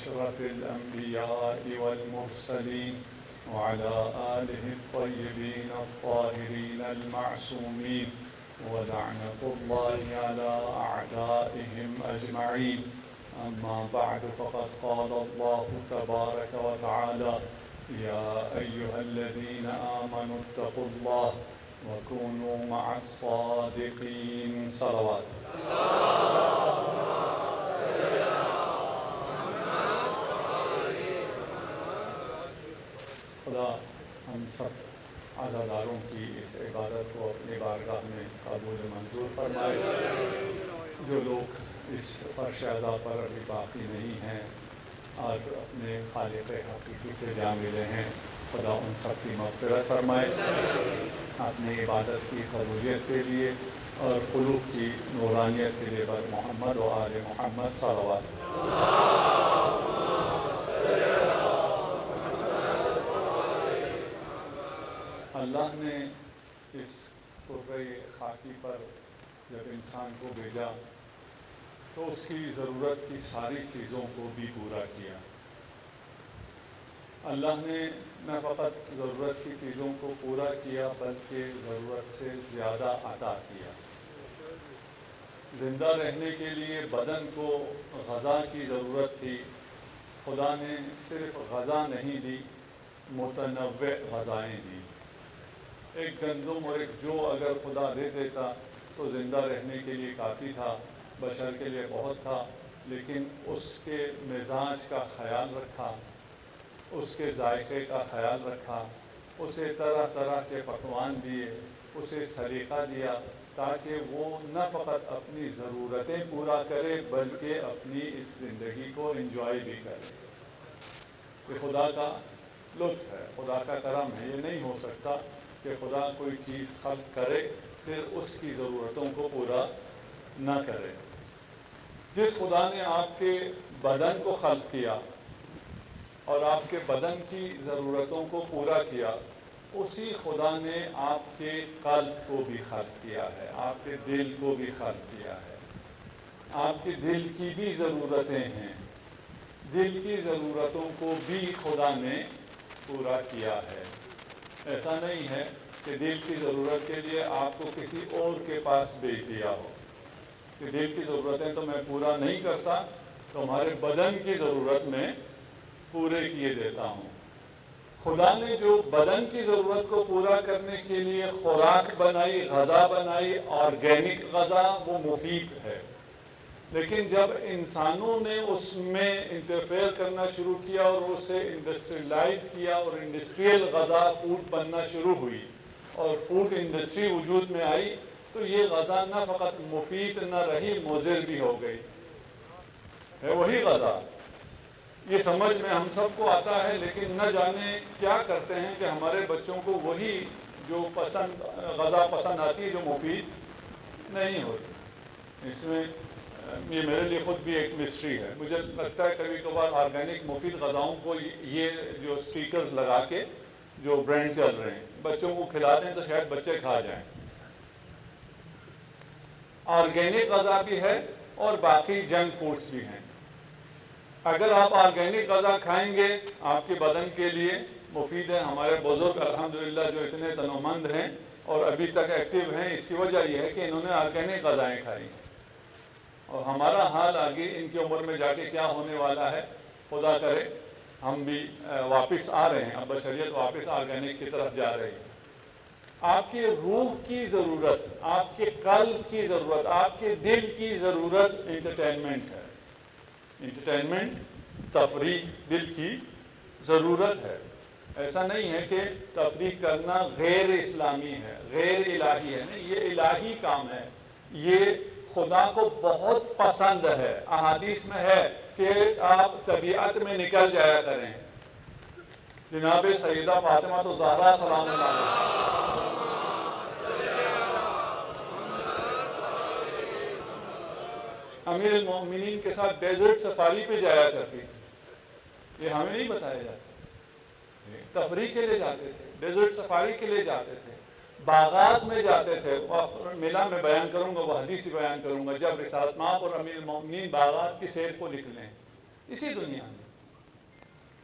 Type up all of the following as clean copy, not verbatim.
أشرف الأنبياء والمرسلين وعلى آله الطيبين الطاهرين المعصومين ولعنة الله على أعدائهم أجمعين. أما بعد، فقد قال الله تبارك وتعالى: يا أيها الذين آمنوا اتقوا الله وكونوا مع الصادقين. صلوات. خدا ہم سب عزاداروں کی اس عبادت کو اپنی بارگاہ میں قبول منظور فرمائے. جو لوگ اس فرش ادا پر ابھی باقی نہیں ہیں اور اپنے خالق حقیقی سے جا ملے ہیں، خدا ان سب کی مغفرت فرمائے. اپنی عبادت کی قبولیت کے لیے اور قلوب کی نورانیت کے لیے بر محمد و آل محمد صلوات. اللہ نے اس قرۂ خاکی پر جب انسان کو بھیجا تو اس کی ضرورت کی ساری چیزوں کو بھی پورا کیا. اللہ نے نہ فقط ضرورت کی چیزوں کو پورا کیا بلکہ ضرورت سے زیادہ عطا کیا. زندہ رہنے کے لیے بدن کو غذا کی ضرورت تھی. خدا نے صرف غذا نہیں دی، متنوع غذائیں دی. ایک گندم اور ایک جو اگر خدا دے دیتا تو زندہ رہنے کے لیے کافی تھا، بشر کے لیے بہت تھا. لیکن اس کے مزاج کا خیال رکھا، اس کے ذائقے کا خیال رکھا، اسے طرح طرح کے پکوان دیے، اسے سلیقہ دیا تاکہ وہ نہ فقط اپنی ضرورتیں پورا کرے بلکہ اپنی اس زندگی کو انجوائے بھی کرے. یہ خدا کا لطف ہے، خدا کا کرم ہے. یہ نہیں ہو سکتا کہ خدا کوئی چیز خلق کرے پھر اس کی ضرورتوں کو پورا نہ کرے. جس خدا نے آپ کے بدن کو خلق کیا اور آپ کے بدن کی ضرورتوں کو پورا کیا، اسی خدا نے آپ کے قلب کو بھی خلق کیا ہے، آپ کے دل کو بھی خلق کیا ہے. آپ کے دل کی بھی ضرورتیں ہیں، دل کی ضرورتوں کو بھی خدا نے پورا کیا ہے. ایسا نہیں ہے کہ دل کی ضرورت کے لیے آپ کو کسی اور کے پاس بھیج دیا ہو کہ دل کی ضرورتیں تو میں پورا نہیں کرتا، تمہارے بدن کی ضرورت میں پورے کیے دیتا ہوں. خدا نے جو بدن کی ضرورت کو پورا کرنے کے لیے خوراک بنائی، غذا بنائی، آرگینک غذا، وہ مفید ہے. لیکن جب انسانوں نے اس میں انٹرفیئر کرنا شروع کیا اور اسے انڈسٹریلائز کیا اور انڈسٹریل غذا فوڈ بننا شروع ہوئی اور فوڈ انڈسٹری وجود میں آئی تو یہ غذا نہ فقط مفید نہ رہی، مضر بھی ہو گئی. ہے وہی غذا، یہ سمجھ میں ہم سب کو آتا ہے، لیکن نہ جانے کیا کرتے ہیں کہ ہمارے بچوں کو وہی جو غذا پسند آتی ہے جو مفید نہیں ہوتی. اس میں یہ میرے لیے خود بھی ایک مسٹری ہے. مجھے لگتا ہے کبھی کبھار آرگینک مفید غذاؤں کو یہ جو سٹیکرز لگا کے جو برانڈ چل رہے ہیں بچوں کو کھلا دیں تو شاید بچے کھا جائیں. آرگینک غذا بھی ہے اور باقی جنک فوڈز بھی ہیں. اگر آپ آرگینک غذا کھائیں گے آپ کے بدن کے لیے مفید ہے. ہمارے بزرگ الحمدللہ جو اتنے تنومند ہیں اور ابھی تک ایکٹیو ہیں، اس کی وجہ یہ ہے کہ انہوں نے آرگینک غذائیں کھائی. اور ہمارا حال آگے ان کی عمر میں جا کے کیا ہونے والا ہے خدا کرے ہم بھی واپس آ رہے ہیں. اب بشریت واپس آرگینک کی طرف جا رہی ہے. آپ کی روح کی ضرورت، آپ کے قلب کی ضرورت، آپ کے دل کی ضرورت انٹرٹینمنٹ ہے. انٹرٹینمنٹ، تفریح دل کی ضرورت ہے. ایسا نہیں ہے کہ تفریح کرنا غیر اسلامی ہے، غیر الہی ہے. نہیں، یہ الہی کام ہے. یہ خدا کو بہت پسند ہے. احادیث میں ہے کہ آپ طبیعت میں نکل جایا کریں. جناب سیدہ فاطمہ تو زہرا سلام اللہ علیہا امیر المومنین کے ساتھ ڈیزرٹ سفاری پہ جایا کرتی. یہ ہمیں نہیں بتایا جاتا. تفریح کے لیے جاتے تھے، ڈیزرٹ سفاری کے لیے جاتے تھے، باغات میں جاتے تھے. میلہ میں بیان کروں گا، وہ حدیثی بیان کروں گا، جب رسالت مآب اور امیر المومنین باغات کی سیر کو نکلے اسی دنیا میں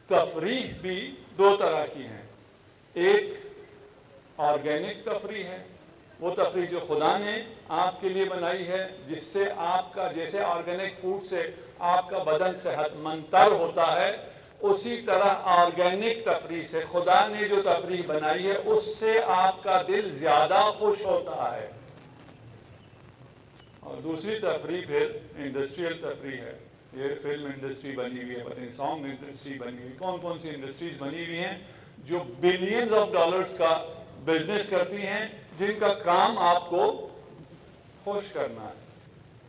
تفریح بھی دو طرح کی ہیں. ایک آرگینک تفریح ہے، وہ تفریح جو خدا نے آپ کے لیے بنائی ہے، جس سے آپ کا، جیسے آرگینک فوڈ سے آپ کا بدن صحت مند تر ہوتا ہے، اسی طرح آرگینک تفریح سے خدا نے جو تفریح بنائی ہے اس سے آپ کا دل زیادہ خوش ہوتا ہے. اور دوسری تفریح پھر انڈسٹریل تفریح ہے. یہ فلم انڈسٹری بنی ہوئی ہے، پتہ نہیں سانگ انڈسٹری بنی ہوئی، کون سی انڈسٹریز بنی ہوئی ہیں جو بلینز آف ڈالرز کا بزنس کرتی ہیں، جن کا کام آپ کو خوش کرنا ہے.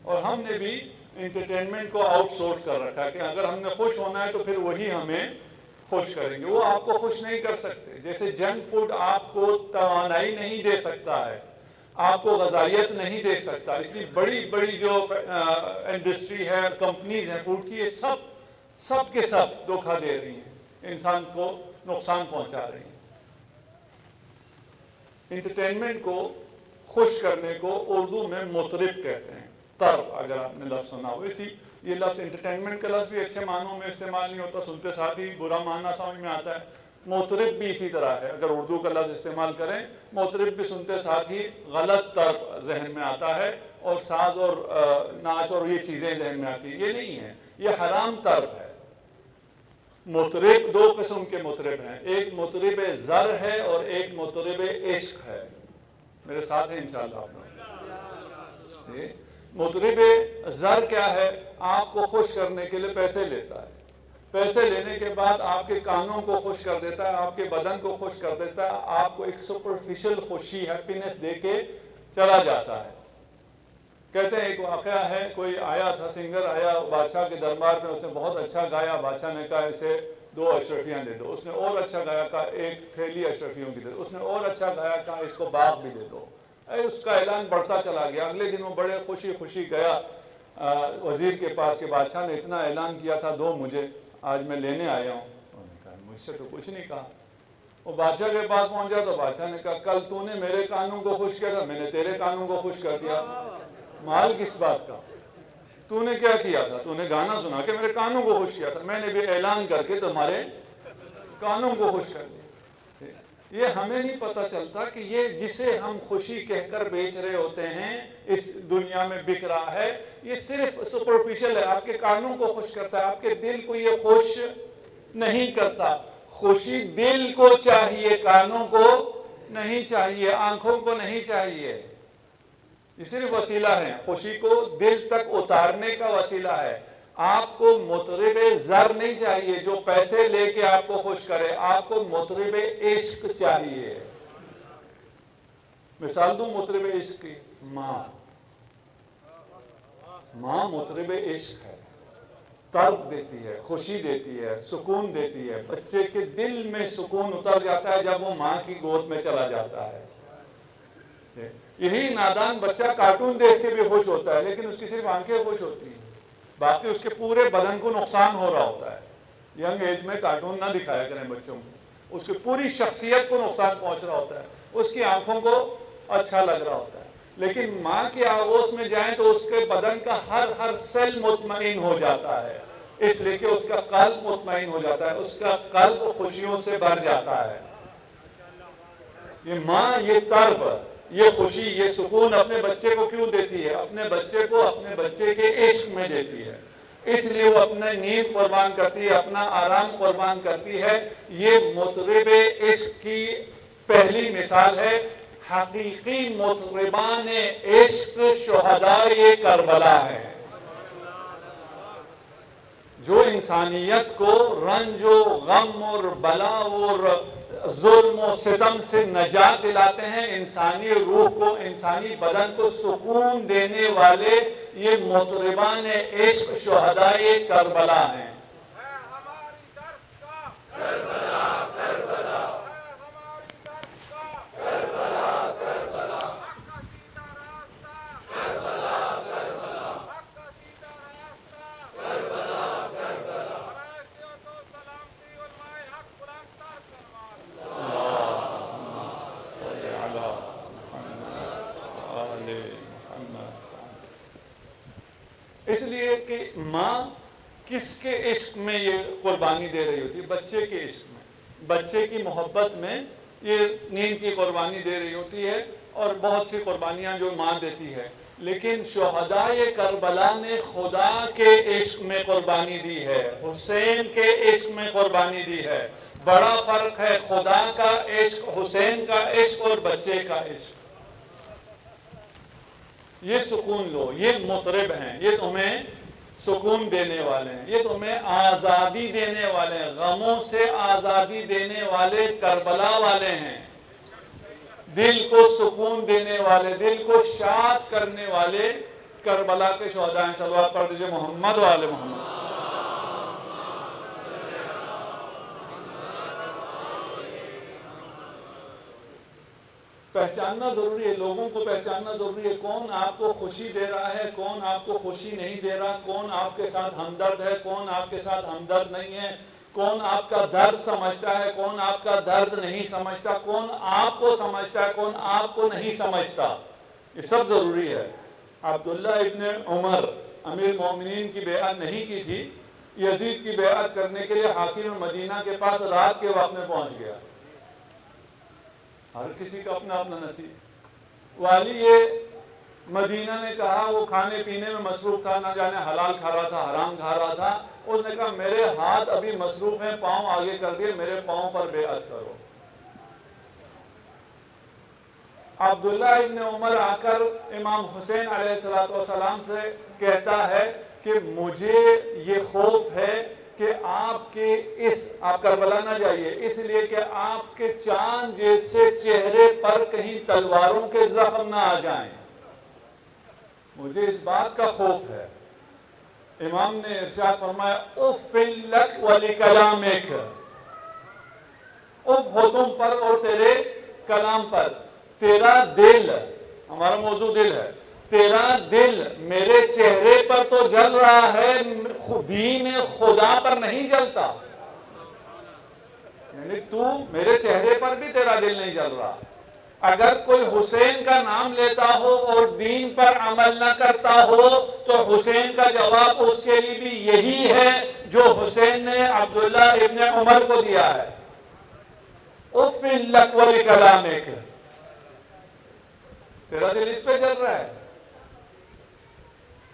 اور ہم نے بھی انٹرٹینمنٹ کو آؤٹ سورس کر رکھا ہے کہ اگر ہم نے خوش ہونا ہے تو پھر وہی ہمیں خوش کریں گے. وہ آپ کو خوش نہیں کر سکتے. جیسے جنک فوڈ آپ کو توانائی نہیں دے سکتا ہے، آپ کو غذائیت نہیں دے سکتا. اتنی بڑی بڑی جو انڈسٹری ہے، کمپنیز ہیں فوڈ کی، یہ سب کے سب دھوکہ دے رہی ہیں، انسان کو نقصان پہنچا رہی ہیں. انٹرٹینمنٹ کو، خوش کرنے کو اردو میں مطرب کہتے ہیں. طرب، اگر آپ نے لفظ سنا ہو. یہ لفظ انٹرٹینمنٹ کا لفظ بھی اچھے معنوں میں استعمال نہیں ہوتا، سنتے ساتھ ہی برا معنی سمجھ میں آتا ہے. مطرب بھی اسی طرح ہے. اگر اردو کا لفظ استعمال کریں، مطرب بھی سنتے ساتھ ہی غلط طرب ذہن میں آتا ہے، اور ساز اور ناچ اور یہ چیزیں ذہن میں آتی ہیں. یہ نہیں ہے، یہ حرام طرب ہے. مطرب دو قسم کے مطرب ہیں، ایک مطرب زر ہے اور ایک مطرب عشق ہے. میرے ساتھ ہیں انشاءاللہ آپ لوگ. مطرب زر کیا ہے؟ آپ کو خوش کرنے کے لیے پیسے لیتا ہے. پیسے لینے کے بعد آپ کے کانوں کو خوش کر دیتا ہے، آپ کے بدن کو خوش کر دیتا ہے، آپ کو ایک سپرفیشل خوشی، ہیپینس دے کے چلا جاتا ہے. کہتے ہیں ایک واقعہ ہے، کوئی آیا تھا، سنگر آیا بادشاہ کے دربار میں، اس نے بہت اچھا گایا. بادشاہ نے کہا اسے 2 اشرفیاں دے دو. اس نے اور اچھا گایا، کہا 1 تھیلی اشرفیوں کی دے دو. اس نے اور اچھا گایا، کہا اس کو باغ بھی دے دو. اس کا اعلان بڑھتا چلا گیا. اگلے دن وہ بڑے خوشی گیا وزیر کے پاس کہ بادشاہ نے اتنا اعلان کیا تھا، 2 مجھے، آج میں لینے آیا ہوں. انہوں نے کہا مجھ سے تو کچھ نہیں کہا. وہ بادشاہ کے پاس پہنچا تو بادشاہ نے کہا کل تو نے میرے کانوں کو خوش کیا تھا، میں نے تیرے کانوں کو خوش کر دیا. مال کس بات کا؟ تو نے کیا کیا تھا؟ تو نے گانا سنا کے میرے کانوں کو خوش کیا تھا، میں نے بھی اعلان کر کے تمہارے کانوں کو خوش کر دیا. یہ ہمیں نہیں پتہ چلتا کہ یہ جسے ہم خوشی کہہ کر بیچ رہے ہوتے ہیں، اس دنیا میں بک رہا ہے، یہ صرف سپرفیشل ہے. آپ کے کانوں کو خوش کرتا ہے، آپ کے دل کو یہ خوش نہیں کرتا. خوشی دل کو چاہیے، کانوں کو نہیں چاہیے، آنکھوں کو نہیں چاہیے. یہ صرف وسیلہ ہے، خوشی کو دل تک اتارنے کا وسیلہ ہے. آپ کو مطرب زر نہیں چاہیے جو پیسے لے کے آپ کو خوش کرے، آپ کو مطرب عشق چاہیے. مثال دوں مطرب عشق کی، ماں مطرب عشق ہے. طرب دیتی ہے، خوشی دیتی ہے، سکون دیتی ہے. بچے کے دل میں سکون اتر جاتا ہے جب وہ ماں کی گود میں چلا جاتا ہے. یہی نادان بچہ کارٹون دیکھ کے بھی خوش ہوتا ہے، لیکن اس کی صرف آنکھیں خوش ہوتی ہیں، باقی اس کے پورے بدن کو نقصان ہو رہا ہوتا ہے. ینگ ایج میں کارٹون نہ دکھایا کریں بچوں کو، اس کی پوری شخصیت کو نقصان پہنچ رہا ہوتا ہے. اس کی آنکھوں کو اچھا لگ رہا ہوتا ہے. لیکن ماں کے آغوش میں جائیں تو اس کے بدن کا ہر سیل مطمئن ہو جاتا ہے، اس لیے کہ اس کا قلب مطمئن ہو جاتا ہے، اس کا قلب خوشیوں سے بھر جاتا ہے. یہ ماں یہ طرب، یہ خوشی، یہ سکون اپنے بچے کو کیوں دیتی ہے؟ اپنے بچے کو اپنے بچے کے عشق میں دیتی ہے. اس لیے وہ اپنے نیند قربان کرتی ہے، اپنا آرام قربان کرتی ہے. یہ مطرب عشق کی پہلی مثال ہے. حقیقی مطربان عشق شہدائے کربلا ہے، جو انسانیت کو رنج و غم اور بلا اور ظلم و ستم سے نجات دلاتے ہیں. انسانی روح کو، انسانی بدن کو سکون دینے والے یہ مطربان عشق شہدائے کربلا ہیں. اس لیے کہ ماں کس کے عشق میں یہ قربانی دے رہی ہوتی ہے؟ بچے کے عشق میں، بچے کی محبت میں یہ نیند کی قربانی دے رہی ہوتی ہے، اور بہت سی قربانیاں جو ماں دیتی ہے. لیکن شہدائے کربلا نے خدا کے عشق میں قربانی دی ہے، حسین کے عشق میں قربانی دی ہے. بڑا فرق ہے خدا کا عشق، حسین کا عشق اور بچے کا عشق. یہ سکون لو، یہ مطرب ہیں، یہ تمہیں سکون دینے والے ہیں، یہ تمہیں آزادی دینے والے ہیں، غموں سے آزادی دینے والے کربلا والے ہیں، دل کو سکون دینے والے، دل کو شاد کرنے والے کربلا کے شہداء ہیں. صلوات پڑھ دیجئے محمد و آل محمد. پہچاننا ضروری ہے، لوگوں کو پہچاننا ضروری ہے، کون آپ کو خوشی دے رہا ہے، کون آپ کو خوشی نہیں دے رہا، کون آپ کے ساتھ ہمدرد ہے، کون آپ کے ساتھ ہمدرد نہیں ہے، کون آپ کا درد سمجھتا ہے، کون آپ کا درد نہیں سمجھتا، کون آپ کو سمجھتا ہے، کون آپ کو نہیں سمجھتا. یہ سب ضروری ہے. عبداللہ ابن عمر امیر المومنین کی بیعت نہیں کی تھی، یزید کی بیعت کرنے کے لیے حاکم مدینہ کے پاس رات کے وقت میں پہنچ گیا. ہر کسی کا اپنا اپنا نصیب. والی یہ مدینہ نے کہا، وہ کھانے پینے میں مصروف تھا، نہ جانے حلال کھا رہا تھا حرام کھا رہا تھا. اس نے کہا میرے ہاتھ ابھی مصروف ہیں، پاؤں آگے کر دیے، میرے پاؤں پر بیعت کرو. عبداللہ ابن عمر آ کر امام حسین علیہ السلام سے کہتا ہے کہ مجھے یہ خوف ہے کہ آپ کربلا نہ جائیے، اس لیے کہ آپ کے چاند جیسے چہرے پر کہیں تلواروں کے زخم نہ آ جائیں، مجھے اس بات کا خوف ہے. امام نے ارشاد فرمایا اف لک ولکلامک، اف ہو تم پر اور تیرے کلام پر. تیرا دل، ہمارا موضوع دل ہے، تیرا دل میرے چہرے پر تو جل رہا ہے، دین خدا پر نہیں جلتا. یعنی تو میرے چہرے پر بھی تیرا دل نہیں جل رہا. اگر کوئی حسین کا نام لیتا ہو اور دین پر عمل نہ کرتا ہو تو حسین کا جواب اس کے لیے بھی یہی ہے جو حسین نے عبداللہ ابن عمر کو دیا ہے. اف لک ولکلامک، تیرا دل اس پہ جل رہا ہے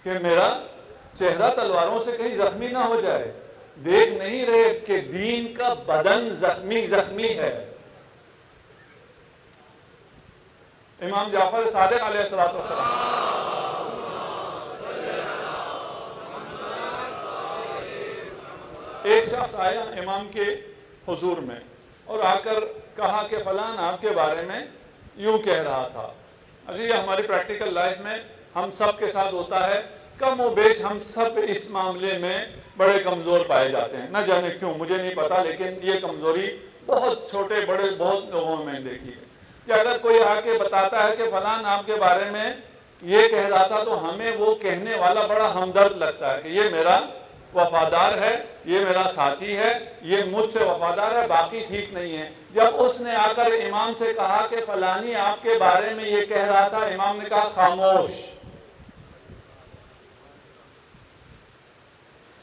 کہ میرا چہرہ تلواروں سے کہیں زخمی نہ ہو جائے. دیکھ نہیں رہے کہ دین کا بدن زخمی ہے. امام جعفر صادق علیہ السلام ایک شخص آیا امام کے حضور میں اور آ کر کہا کہ فلان آپ کے بارے میں یوں کہہ رہا تھا. اچھا، یہ ہماری پریکٹیکل لائف میں ہم سب کے ساتھ ہوتا ہے، کم و بیش ہم سب اس معاملے میں بڑے کمزور پائے جاتے ہیں. نہ جانے کیوں، مجھے نہیں پتا، لیکن یہ کمزوری بہت چھوٹے بڑے بہت لوگوں میں دیکھی ہے کہ اگر کوئی آ کے بتاتا ہے کہ فلان آپ کے بارے میں یہ کہہ رہا تھا تو ہمیں وہ کہنے والا بڑا ہمدرد لگتا ہے کہ یہ میرا وفادار ہے، یہ میرا ساتھی ہے، یہ مجھ سے وفادار ہے، باقی ٹھیک نہیں ہے. جب اس نے آ کر امام سے کہا کہ فلانی آپ کے بارے میں یہ کہہ رہا تھا، امام نے کہا خاموش.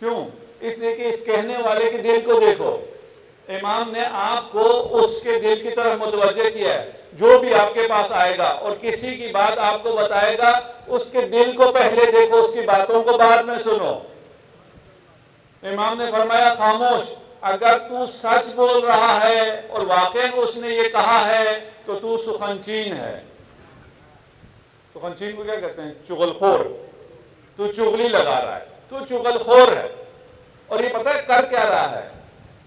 کیوں؟ اس لیے کہ اس کہنے والے کے دل کو دیکھو. امام نے آپ کو اس کے دل کی طرف متوجہ کیا ہے. جو بھی آپ کے پاس آئے گا اور کسی کی بات آپ کو بتائے گا، اس کے دل کو پہلے دیکھو، اس کی باتوں کو بعد میں سنو. امام نے فرمایا خاموش. اگر تو سچ بول رہا ہے اور واقعی اس نے یہ کہا ہے تو تو سخنچین ہے. سخنچین کو کیا کہتے ہیں؟ چغل خور. تو چغلی لگا رہا ہے، تو چغل خور ہے. اور یہ پتہ ہے کر کیا رہا ہے؟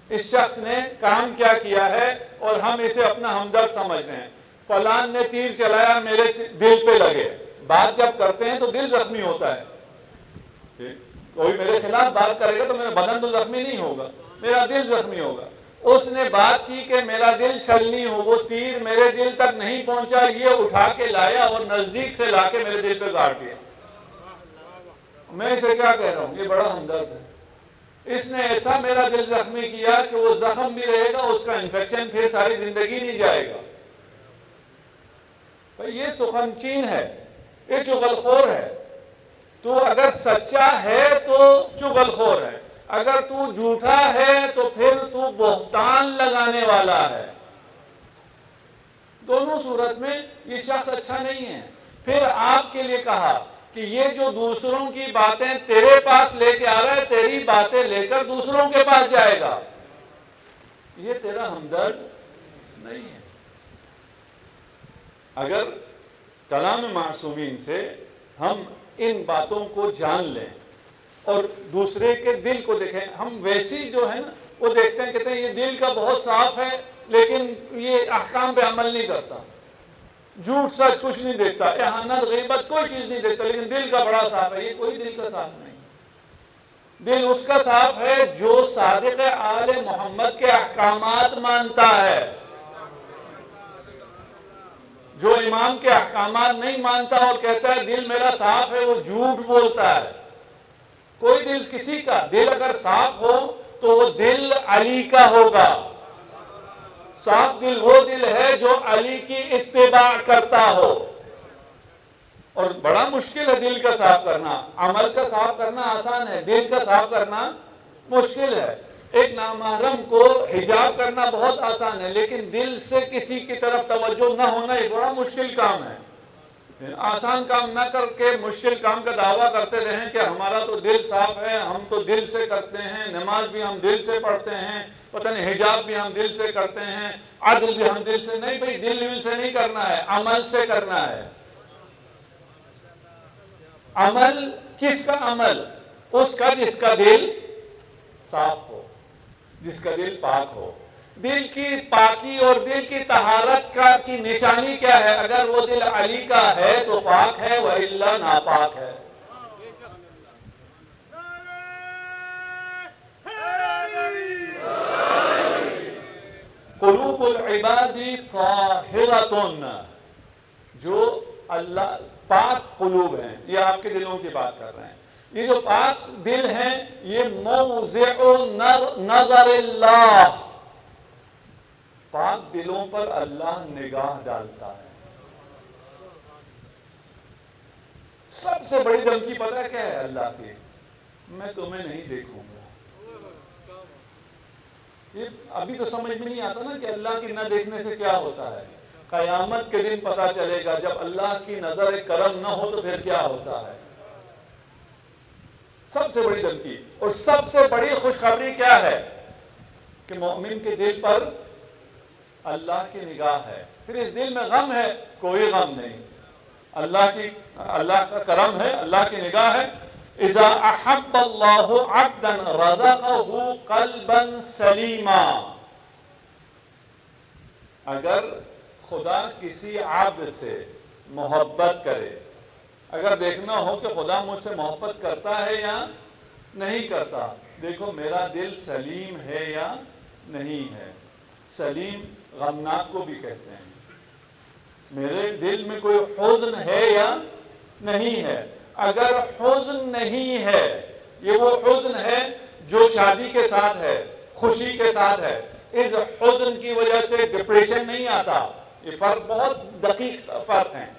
اس شخص نے کام کیا کیا ہے اور ہم اسے اپنا ہمدرد سمجھ رہے ہیں. فلان نے تیر چلایا، میرے دل پہ لگے. بات جب کرتے ہیں تو دل زخمی ہوتا ہے. کوئی میرے خلاف بات کرے گا تو میرا بدن تو زخمی نہیں ہوگا، میرا دل زخمی ہوگا. اس نے بات کی کہ میرا دل چھلنی ہو، وہ تیر میرے دل تک نہیں پہنچا، یہ اٹھا کے لایا اور نزدیک سے لا کے میرے دل پہ گاڑ دیا. میں اسے کیا کہہ رہا ہوں؟ یہ بڑا ہمدرد ہے. اس نے ایسا میرا دل زخمی کیا کہ وہ زخم بھی رہے گا، اس کا انفیکشن پھر ساری زندگی نہیں جائے گا. بھئی یہ سخنچین ہے، یہ چغل خور ہے. تو اگر سچا ہے تو چغل خور ہے، اگر تو جھوٹا ہے تو پھر تو بہتان لگانے والا ہے. دونوں صورت میں یہ شخص اچھا نہیں ہے. پھر آپ کے لیے کہا کہ یہ جو دوسروں کی باتیں تیرے پاس لے کے آ رہا ہے، تیری باتیں لے کر دوسروں کے پاس جائے گا، یہ تیرا ہمدرد نہیں ہے. اگر کلام معصومین سے ہم ان باتوں کو جان لیں اور دوسرے کے دل کو دیکھیں. ہم ویسی جو ہے نا وہ دیکھتے ہیں، کہتے ہیں یہ دل کا بہت صاف ہے لیکن یہ احکام پہ عمل نہیں کرتا، جھوٹ سچ کچھ نہیں دیکھتا، اہانت غیبت کوئی چیز نہیں دیکھتا، لیکن دل کا بڑا صاف ہے. یہ کوئی دل کا صاف نہیں. دل اس کا صاف ہے جو صادق آل محمد کے احکامات مانتا ہے. جو امام کے احکامات نہیں مانتا اور کہتا ہے دل میرا صاف ہے، وہ جھوٹ بولتا ہے. کوئی دل کسی کا دل اگر صاف ہو تو وہ دل علی کا ہوگا. صاف دل وہ دل ہے جو علی کی اتباع کرتا ہو. اور بڑا مشکل ہے دل کا صاف کرنا. عمل کا صاف کرنا آسان ہے، دل کا صاف کرنا مشکل ہے. ایک نامحرم کو حجاب کرنا بہت آسان ہے، لیکن دل سے کسی کی طرف توجہ نہ ہونا یہ بڑا مشکل کام ہے. آسان کام نہ کر کے مشکل کام کا دعویٰ کرتے رہیں کہ ہمارا تو دل صاف ہے، ہم تو دل سے کرتے ہیں، نماز بھی ہم دل سے پڑھتے ہیں، پتہ نہیں حجاب بھی ہم دل سے کرتے ہیں، عدل بھی ہم دل سے. نہیں بھائی، دل سے نہیں کرنا ہے، عمل سے کرنا ہے. عمل کس کا عمل؟ اس کا جس کا دل صاف ہو، جس کا دل پاک ہو. دل کی پاکی اور دل کی طہارت کی نشانی کیا ہے؟ اگر وہ دل علی کا ہے تو پاک ہے، وَإِلَّا ناپاک ہے. قلوب العباد طاہرۃ، جو اللہ پاک قلوب ہیں، یہ آپ کے دلوں کی بات کر رہے ہیں. یہ جو پاک دل ہیں یہ موضع نظر اللہ، پاک دلوں پر اللہ نگاہ ڈالتا ہے. سب سے بڑی دھمکی پتہ کیا ہے اللہ کی؟ میں تمہیں نہیں دیکھوں گا. یہ ابھی تو سمجھ میں نہیں آتا نا کہ اللہ کی نہ دیکھنے سے کیا ہوتا ہے. قیامت کے دن پتہ چلے گا جب اللہ کی نظر کرم نہ ہو تو پھر کیا ہوتا ہے. سب سے بڑی دھمکی اور سب سے بڑی خوشخبری کیا ہے؟ کہ مومن کے دل پر اللہ کی نگاہ ہے. پھر اس دل میں غم ہے؟ کوئی غم نہیں. اللہ کا کرم ہے، اللہ کی نگاہ ہے. اذا احب اللہ عبدا رزقہ قلبا سلیما، اگر خدا کسی عبد سے محبت کرے، اگر دیکھنا ہو کہ خدا مجھ سے محبت کرتا ہے یا نہیں کرتا، دیکھو میرا دل سلیم ہے یا نہیں ہے. سلیم غمناک کو بھی کہتے ہیں. میرے دل میں کوئی حزن ہے یا نہیں ہے. اگر حزن نہیں ہے، یہ وہ حزن ہے جو شادی کے ساتھ ہے، خوشی کے ساتھ ہے. اس حزن کی وجہ سے ڈپریشن نہیں آتا. یہ فرق بہت دقیق فرق ہیں.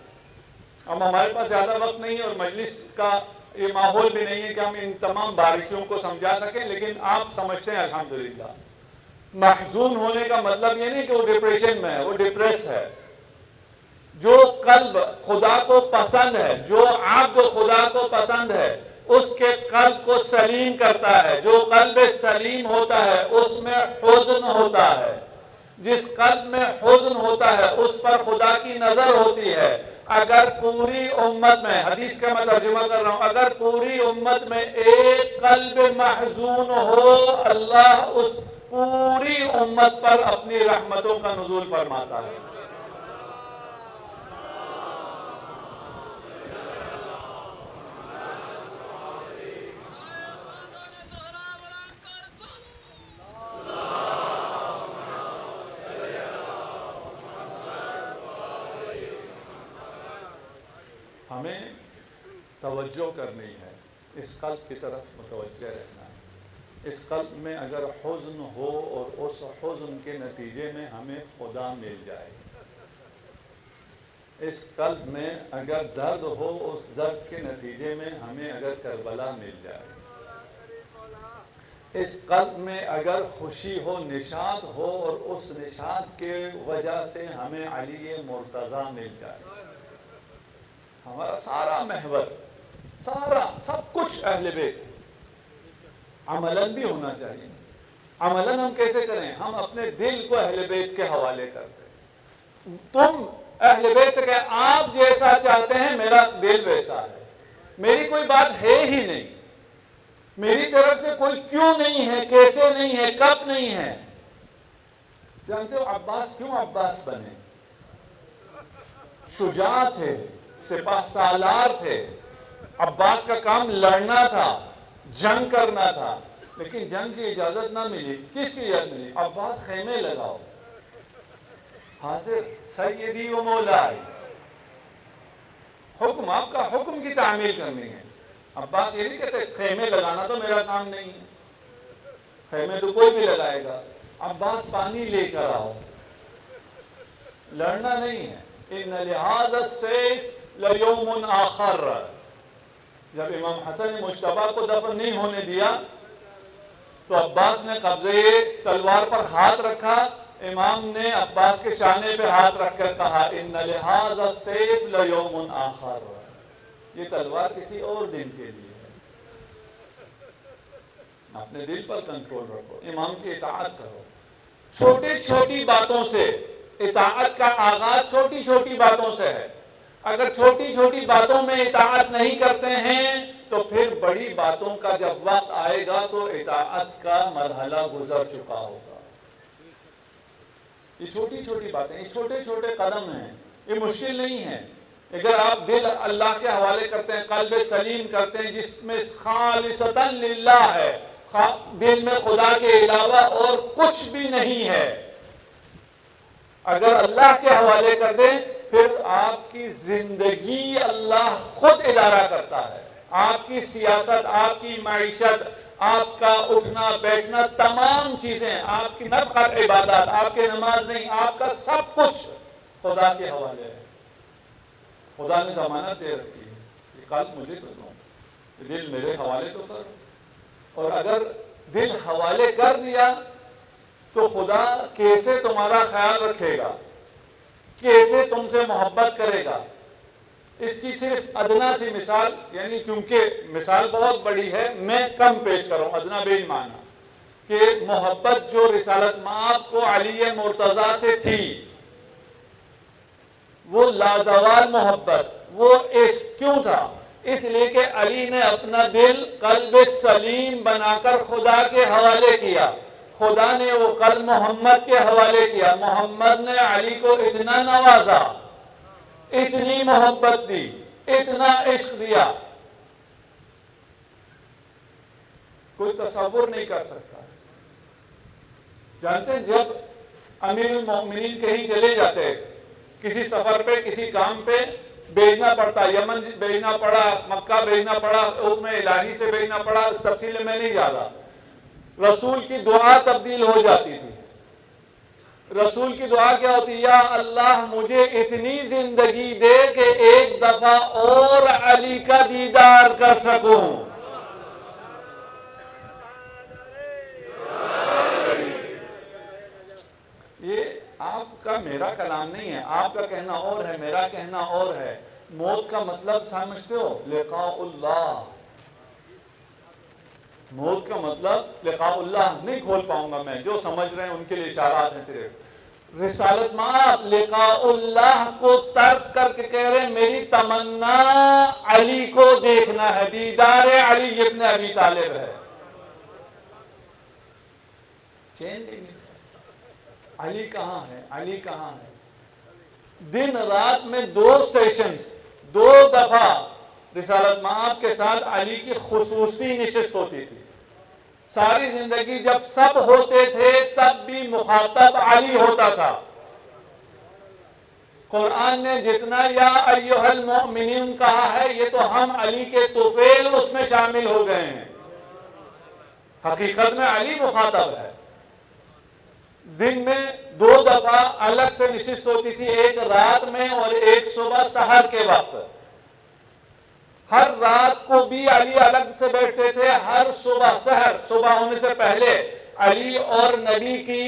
اب ہمارے پاس زیادہ وقت نہیں ہے اور مجلس کا یہ ماحول بھی نہیں ہے کہ ہم ان تمام باریکیوں کو سمجھا سکیں، لیکن آپ سمجھتے ہیں الحمدللہ. محزون ہونے کا مطلب یہ نہیں کہ وہ ڈپریشن میں ہے، وہ ڈپریس ہے. جو قلب خدا کو پسند ہے، جو عبد خدا کو پسند ہے، اس کے قلب کو سلیم کرتا ہے. جو قلب سلیم ہوتا ہے اس میں حزن ہوتا ہے. جس قلب میں حزن ہوتا ہے اس پر خدا کی نظر ہوتی ہے. اگر پوری امت میں، حدیث کا میں ترجمہ کر رہا ہوں، اگر پوری امت میں ایک قلب محزون ہو، اللہ اس پوری امت پر اپنی رحمتوں کا نزول فرماتا ہے. ہمیں توجہ کرنی ہے، اس قلب کی طرف متوجہ رہنا ہے. اس قلب میں اگر حزن ہو اور اس حزن کے نتیجے میں ہمیں خدا مل جائے، اس قلب میں اگر درد ہو، اس درد کے نتیجے میں ہمیں اگر کربلا مل جائے، اس قلب میں اگر خوشی ہو، نشاط ہو، اور اس نشاط کے وجہ سے ہمیں علی مرتضیٰ مل جائے، ہمارا سارا محور، سارا سب کچھ اہل بیت عملاً بھی ہونا چاہیے۔ عملاً ہم کیسے کریں؟ ہم اپنے دل کو اہل بیت کے حوالے کرتے ہیں۔ تم اہل بیت سے کہیں آپ جیسا چاہتے ہیں میرا دل ویسا ہے، میری کوئی بات ہے ہی نہیں، میری طرف سے کوئی کیوں نہیں ہے، کیسے نہیں ہے، کب نہیں ہے۔ جانتے ہو عباس کیوں عباس بنے؟ شجاع تھے، سپاہ سالار تھے، عباس کا کام لڑنا تھا، جنگ کرنا تھا، لیکن جنگ کی اجازت نہ ملی۔ کس کی اجازت ملی؟ عباس خیمے لگاؤ، حاضر سیدی و مولائی، حکم آپ کا، حکم کی تعمیل کرنی ہے۔ عباس یہ نہیں کہتے خیمے لگانا تو میرا کام نہیں ہے، خیمے تو کوئی بھی لگائے گا، عباس پانی لے کر آؤ، لڑنا نہیں ہے۔ ان لہذا السیف لیوم آخر، جب امام حسن مجتبیٰ کو دفن نہیں ہونے دیا تو عباس نے قبضے تلوار پر ہاتھ رکھا، امام نے عباس کے شانے پہ ہاتھ رکھ کر کہا ان لہذا السیف لیوم آخر، یہ تلوار کسی اور دن کے لیے ہے، اپنے دل پر کنٹرول رکھو، امام کی اطاعت کرو۔ چھوٹی چھوٹی باتوں سے، اطاعت کا آغاز چھوٹی چھوٹی باتوں سے ہے۔ اگر چھوٹی چھوٹی باتوں میں اطاعت نہیں کرتے ہیں تو پھر بڑی باتوں کا جب وقت آئے گا تو اطاعت کا مرحلہ گزر چکا ہوگا۔ یہ چھوٹی چھوٹی باتیں، یہ چھوٹے چھوٹے قدم ہیں، یہ مشکل نہیں ہے۔ اگر آپ دل اللہ کے حوالے کرتے ہیں، قلب سلیم کرتے ہیں جس میں خالصتاً للہ ہے، دل میں خدا کے علاوہ اور کچھ بھی نہیں ہے، اگر اللہ کے حوالے کر دیں پھر آپ کی زندگی اللہ خود ادارہ کرتا ہے۔ آپ کی سیاست، آپ کی معیشت، آپ کا اٹھنا بیٹھنا، تمام چیزیں، آپ کی نفقت عبادات، آپ کے نماز نہیں، آپ کا سب کچھ خدا کے حوالے ہے۔ خدا نے ضمانت دے رکھی ہے کہ قلب مجھے تو دو، دل میرے حوالے تو کرو، اور اگر دل حوالے کر دیا تو خدا کیسے تمہارا خیال رکھے گا، کیسے تم سے محبت کرے گا۔ اس کی صرف ادنا سی مثال، یعنی کیونکہ مثال بہت بڑی ہے میں کم پیش کروں، ادنا بے ایمانہ، کہ محبت جو رسالت مآب کو علی مرتضیٰ سے تھی، وہ لازوال محبت، وہ عشق کیوں تھا؟ اس لیے کہ علی نے اپنا دل قلب سلیم بنا کر خدا کے حوالے کیا، خدا نے وہ قلب محمد کے حوالے کیا، محمد نے علی کو اتنا نوازا، اتنی محبت دی، اتنا عشق دیا، کوئی تصور نہیں کر سکتا۔ جانتے ہیں جب امیر المومنین کہیں چلے جاتے، کسی سفر پہ، کسی کام پہ، بھیجنا پڑتا، یمن بھیجنا پڑا، مکہ بھیجنا پڑا، حکم الہی سے بھیجنا پڑا، اس تفصیل میں نہیں جا رہا، رسول کی دعا تبدیل ہو جاتی تھی۔ رسول کی دعا کیا ہوتی؟ یا اللہ مجھے اتنی زندگی دے کہ ایک دفعہ اور علی کا دیدار کر سکوں۔ یہ آپ کا میرا کلام نہیں ہے، آپ کا کہنا اور ہے، میرا کہنا اور ہے۔ موت کا مطلب سمجھتے ہو؟ لقاء اللہ۔ موت کا مطلب لقاء اللہ نہیں کھول پاؤں گا میں، جو سمجھ رہے ہیں ان کے لیے اشارات ہیں صرف۔ رسالت مآب لقاء اللہ کو ترک کر کے کہہ رہے ہیں میری تمنا علی کو دیکھنا ہے، دیدار علی ابن ابی طالب ہے۔ چین نہیں، علی کہاں ہے، علی کہاں ہے؟ دن رات میں 2 سیشنز، 2 دفعہ رسالت مآب کے ساتھ علی کی خصوصی نشست ہوتی تھی۔ ساری زندگی جب سب ہوتے تھے تب بھی مخاطب علی ہوتا تھا۔ قرآن نے جتنا یا ایھا المؤمنین کہا ہے، یہ تو ہم علی کے طفیل اس میں شامل ہو گئے ہیں۔ حقیقت میں علی مخاطب ہے۔ دن میں 2 دفعہ الگ سے نشست ہوتی تھی، ایک رات میں اور ایک صبح سحر کے وقت۔ ہر رات کو بھی علی الگ سے بیٹھتے تھے، ہر صبح صبح ہونے سے پہلے علی اور نبی کی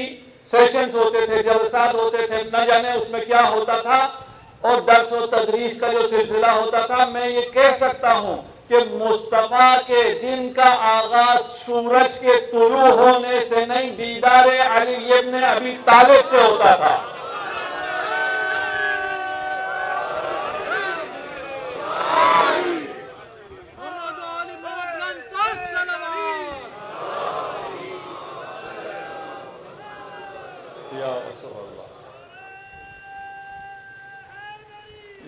سیشنز ہوتے تھے، جلسات ہوتے تھے، نہ جانے اس میں کیا ہوتا تھا، اور درس و تدریس کا جو سلسلہ ہوتا تھا. میں یہ کہہ سکتا ہوں کہ مصطفیٰ کے دن کا آغاز سورج کے طلوع ہونے سے نہیں، دیدار علی ابن ابی طالب سے ہوتا تھا. یا رسول اللہ،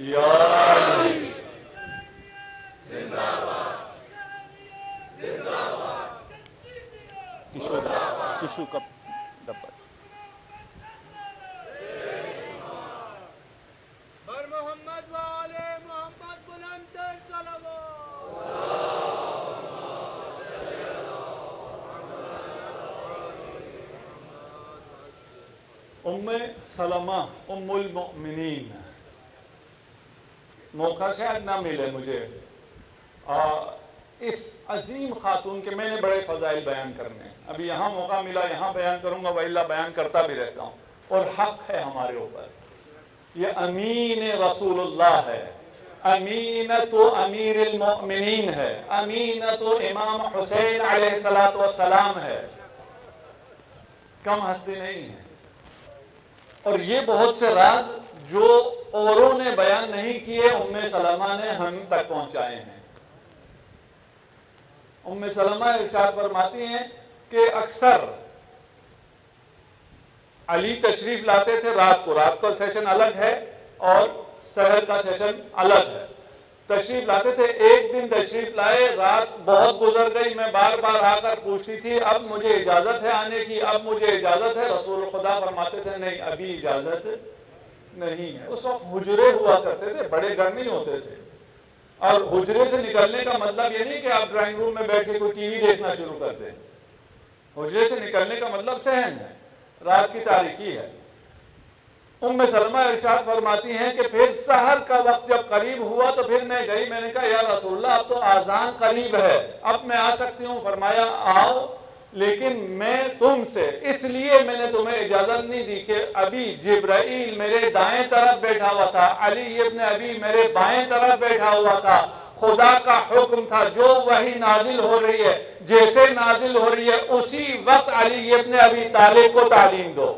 یا علی ٹشو کا ڈبہ. بر محمد و آل محمد بلندتر صلوات. ام سلمہ ام المؤمنین، موقع شاید نہ ملے مجھے اس عظیم خاتون کے، میں نے بڑے فضائل بیان کرنے ہیں. ابھی یہاں موقع ملا، یہاں بیان کروں گا، وإلا بیان کرتا بھی رہتا ہوں، اور حق ہے ہمارے اوپر. یہ امین رسول اللہ ہے، امینت امیر المؤمنین ہے، امینت امام حسین علیہ السلام ہے، کم ہستی نہیں ہے. اور یہ بہت سے راز جو اوروں نے بیان نہیں کیے، ام سلمہ نے ہم تک پہنچائے ہیں. ام سلمہ ارشاد فرماتی ہیں کہ اکثر علی تشریف لاتے تھے رات کو سیشن الگ ہے اور سحر کا سیشن الگ ہے. تشریف لاتے تھے، ایک دن تشریف لائے، رات بہت گزر گئی، میں بار بار آ کر پوچھتی تھی اب مجھے اجازت ہے آنے کی، اب مجھے اجازت ہے. رسول خدا فرماتے تھے نہیں، ابھی اجازت نہیں ہے. اس وقت حجرے ہوا کرتے تھے، بڑے گھر نہیں ہوتے تھے. اور حجرے سے نکلنے کا مطلب یہ نہیں کہ آپ ڈرائنگ روم میں بیٹھ کے کوئی ٹی وی دیکھنا شروع کر دیں. حجرے سے نکلنے کا مطلب صحن ہے، رات کی تاریکی ہے. ام سلمہ ارشاد فرماتی ہیں کہ پھر سحر کا وقت جب قریب ہوا تو پھر میں گئی، میں نے کہا یا رسول اللہ اب تو آذان قریب ہے، اب میں آ سکتی ہوں؟ فرمایا آؤ، لیکن میں تم سے اس لیے میں نے تمہیں اجازت نہیں دی کہ ابھی جبرائیل میرے دائیں طرف بیٹھا ہوا تھا، علی ابن ابی میرے بائیں طرف بیٹھا ہوا تھا. خدا کا حکم تھا جو وحی نازل ہو رہی ہے، جیسے نازل ہو رہی ہے اسی وقت علی ابن ابی طالب کو تعلیم دو.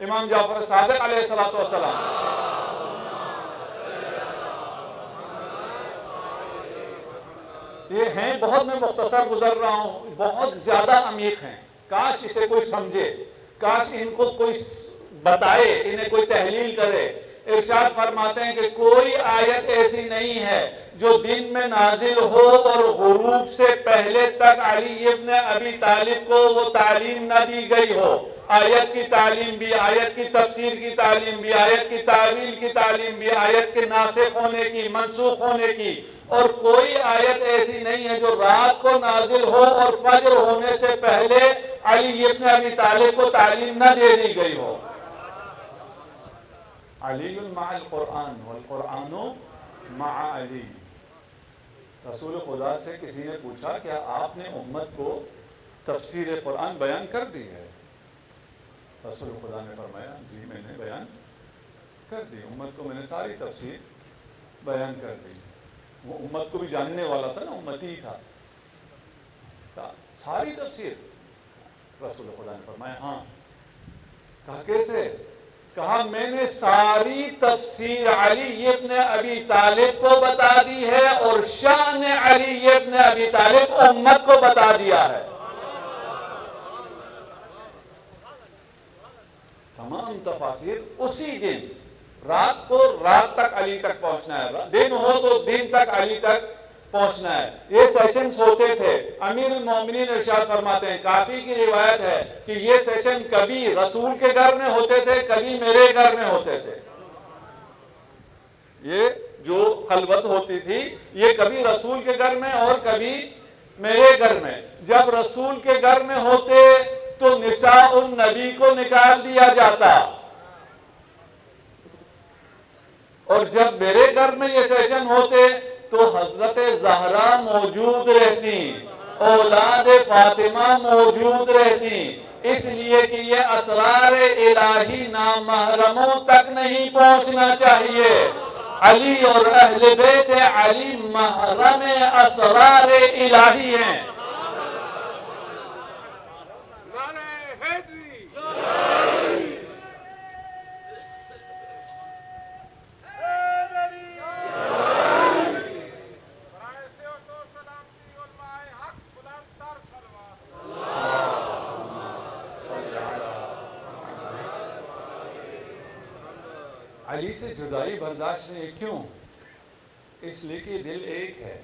امام جعفر صادق علیہ السلام. یہ ہیں بہت، میں مختصر گزر رہا ہوں، بہت زیادہ عمیق ہیں. کاش اسے کوئی سمجھے، کاش ان کو کوئی بتائے، انہیں کوئی تحلیل کرے. ارشاد فرماتے ہیں کہ کوئی آیت ایسی نہیں ہے جو دن میں نازل ہو اور غروب سے پہلے تک علی ابن ابی طالب کو وہ تعلیم نہ دی گئی ہو. آیت کی تعلیم بھی، آیت کی تفسیر کی تعلیم بھی، آیت کی تعویل کی تعلیم بھی، آیت کے ناسخ ہونے کی، منسوخ ہونے کی. اور کوئی آیت ایسی نہیں ہے جو رات کو نازل ہو اور فجر ہونے سے پہلے علی ابن ابی طالب کو تعلیم نہ دے دی گئی ہو. علی مع القرآن والقرآن مع علی. رسول خدا سے کسی نے پوچھا کیا آپ نے امت کو تفسیر قرآن بیان کر دی ہے؟ رسول خدا نے فرمایا جی میں نے بیان کر دی، امت کو میں نے ساری تفسیر بیان کر دی. وہ امت کو بھی جاننے والا تھا نا، امتی تھا، ساری تفسیر. رسول خدا نے فرمایا ہاں. کہا کیسے؟ کہا میں نے ساری تفسیر علی ابن ابی طالب کو بتا دی ہے اور شان علی ابن ابی طالب امت کو بتا دیا ہے. تمام تفاسیر اسی دن، رات کو رات تک علی تک پہنچنا ہے، دن ہو تو دن تک علی تک پہنچنا ہے. یہ سیشنز ہوتے تھے. امیر المومنین ارشاد فرماتے ہیں، کافی کی روایت ہے کہ یہ سیشن کبھی رسول کے گھر میں ہوتے تھے، کبھی میرے گھر میں ہوتے تھے. یہ جو خلوت ہوتی تھی یہ کبھی رسول کے گھر میں اور کبھی میرے گھر میں. جب رسول کے گھر میں ہوتے تو نساء النبی کو نکال دیا جاتا، اور جب میرے گھر میں یہ سیشن ہوتے تو حضرت زہرا موجود رہتی، اولاد فاطمہ موجود رہتی، اس لیے کہ یہ اسرار الہی نامحرموں تک نہیں پہنچنا چاہیے۔ علی اور اہل بیت علی محرم اسرار الہی ہیں۔ نعرہ حیدری، برائے صحت و سلامتی علماء حق بلند تر صلوات۔ علی سے جدائی برداشت نہیں، کیوں؟ اس لیے کہ دل ایک ہے،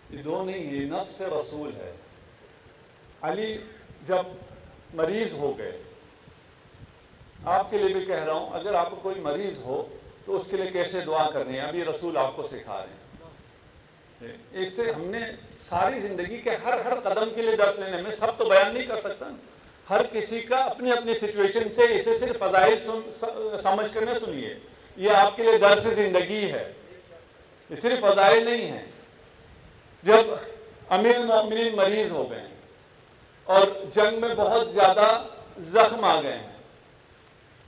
یہ دو نہیں، یہ نفس رسول ہے۔ علی جب مریض ہو گئے، آپ کے لیے بھی کہہ رہا ہوں، اگر آپ کو کوئی مریض ہو تو اس کے لیے کیسے دعا کرنی ہے، ابھی رسول آپ کو سکھا رہے ہیں۔ اس سے ہم نے ساری زندگی کے ہر قدم کے لیے درس لینے میں، سب تو بیان نہیں کر سکتا، ہر کسی کا اپنی اپنی سچویشن سے، اسے صرف فضائل سمجھ کر نہ سنیے، یہ آپ کے لیے درس زندگی ہے، یہ صرف فضائل نہیں ہے۔ جب امیر المومنین مریض ہو گئے ہیں اور جنگ میں بہت زیادہ زخم آ گئے ہیں،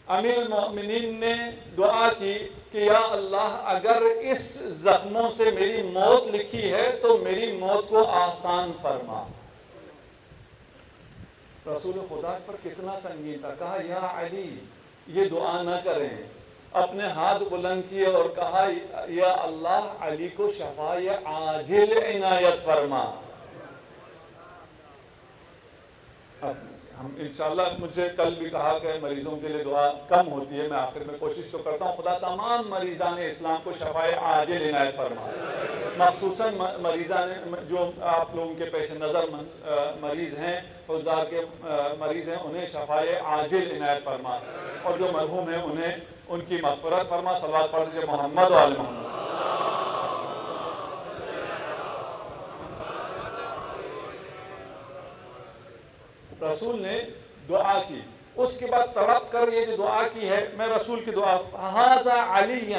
امیر المومنین نے دعا کی کہ یا اللہ اگر اس زخموں سے میری موت لکھی ہے تو میری موت کو آسان فرما۔ رسول خدا پر کتنا سنگین تھا، کہا یا علی یہ دعا نہ کریں، اپنے ہاتھ بلند کیے اور کہا یا اللہ علی کو شفاء عاجل عنایت فرما۔ ہم انشاءاللہ، مجھے کل بھی کہا کہ مریضوں کے لیے دعا کم ہوتی ہے، میں آخر میں کوشش تو کرتا ہوں خدا تمام مریضان اسلام کو شفاء عاجل عنایت فرما، مخصوصاً مریضان جو آپ لوگوں کے پیش نظر مریض ہیں، حضار کے مریض ہیں، انہیں شفاء عاجل عنایت فرما، اور جو مرحوم ہیں انہیں ان کی مغفرت فرما۔ صلوات پڑھ دیجیے محمد و آل محمد۔ رسول نے دعا کی، اس کے بعد تڑپ کر یہ جو دعا کی ہے، میں رسول کی دعا ھذا علی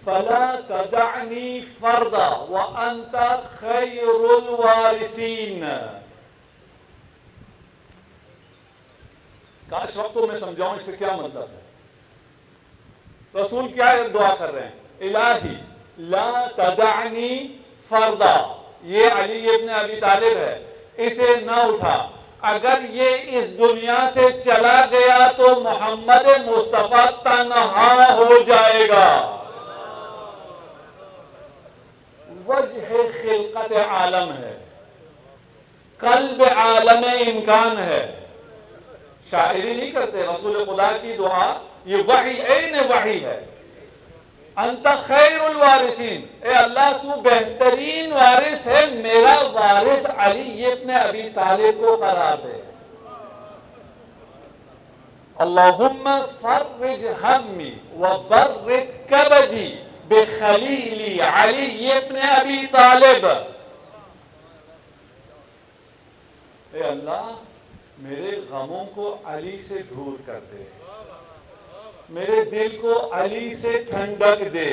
فلا تدعنی فردا وانت خیر الوارثین۔ کاش وقتوں میں سمجھاؤں اس سے کیا مطلب ہے۔ رسول کیا دعا کر رہے ہیں؟ الہی لا تدعنی فردا، یہ علی ابن ابی طالب ہے، اسے نہ اٹھا، اگر یہ اس دنیا سے چلا گیا تو محمد مصطفیٰ تنہا ہو جائے گا۔ وجہ خلقت عالم ہے، قلب عالم امکان ہے، شاعری نہیں کرتے، رسول خدا کی دعا یہ وحی عین وحی ہے۔ انت خیر الوارثین، اے اللہ تو بہترین وارث ہے، میرا وارث علی ابن ابی طالب کو قرار دے۔ اللہم فرج ہمی وبرد کبدی بخلیلی علی ابن ابی طالب۔ اے اللہ میرے غموں کو علی سے دور کر دے، میرے دل کو علی سے ٹھنڈک دے۔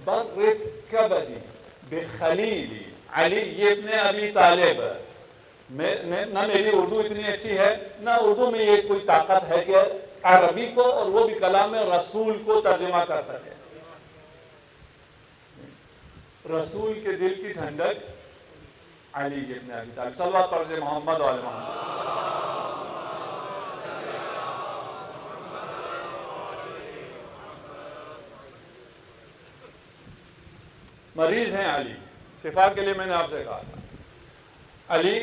برد کبدی بخلیلی علی ابن ابی طالب۔ نہ میری اردو اتنی اچھی ہے، نہ اردو میں یہ کوئی طاقت ہے کہ عربی کو اور وہ بھی کلام رسول کو ترجمہ کر سکے۔ رسول کے دل کی ٹھنڈک علی ابن ابی طالب۔ صلوات پڑھ دے محمد و آل محمد۔ مریض ہیں علی، شفا کے لیے میں نے آپ سے کہا تھا، علی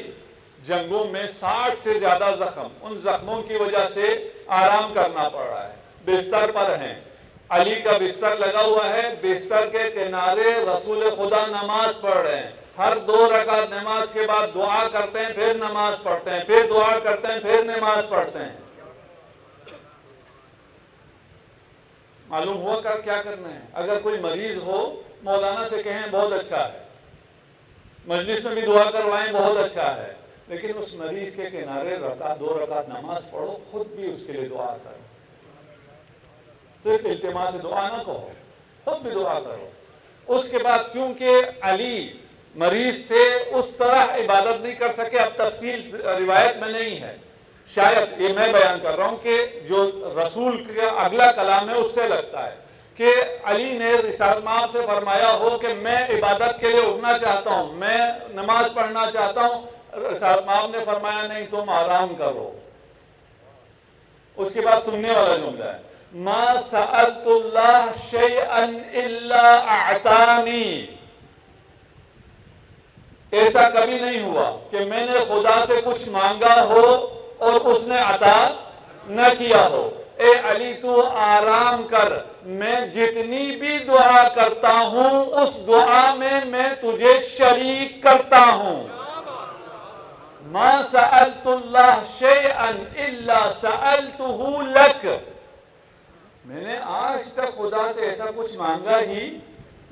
جنگوں میں 60 سے زیادہ زخم، ان زخموں کی وجہ سے آرام کرنا پڑ رہا ہے، بستر پر ہیں، علی کا بستر لگا ہوا ہے، بستر کے کنارے رسول خدا نماز پڑھ رہے ہیں، ہر 2 رکعت نماز کے بعد دعا کرتے ہیں، پھر نماز پڑھتے ہیں، پھر دعا کرتے ہیں، پھر نماز پڑھتے ہیں۔ معلوم ہوا کر کیا کرنا ہے؟ اگر کوئی مریض ہو مولانا سے کہیں بہت اچھا ہے، مجلس میں بھی دعا کروائیں بہت اچھا ہے، لیکن اس مریض کے کنارے 2 رکعت نماز پڑھو، خود بھی اس کے لیے دعا کرو۔ صرف التماس دعا نہ کہو، خود بھی دعا کرو۔ اس کے بعد کیونکہ علی مریض تھے اس طرح عبادت نہیں کر سکے، اب تفصیل روایت میں نہیں ہے، شاید یہ میں بیان کر رہا ہوں کہ جو رسول کا اگلا کلام ہے اس سے لگتا ہے کہ علی نے رسالت مآب سے فرمایا ہو کہ میں عبادت کے لیے اٹھنا چاہتا ہوں، میں نماز پڑھنا چاہتا ہوں، رسالت مآب نے فرمایا نہیں، تم آرام کرو۔ اس کے بعد سننے والا جملہ ہے ما سألت اللہ شیئا الا اعطانی، ایسا کبھی نہیں ہوا کہ میں نے خدا سے کچھ مانگا ہو اور اس نے عطا نہ کیا ہو۔ اے علی تو آرام کر، میں جتنی بھی دعا کرتا ہوں اس دعا میں تجھے شریک کرتا ہوں۔ ما سألت اللہ شیئا الا سألتہ لک، میں نے آج تک خدا سے ایسا کچھ مانگا ہی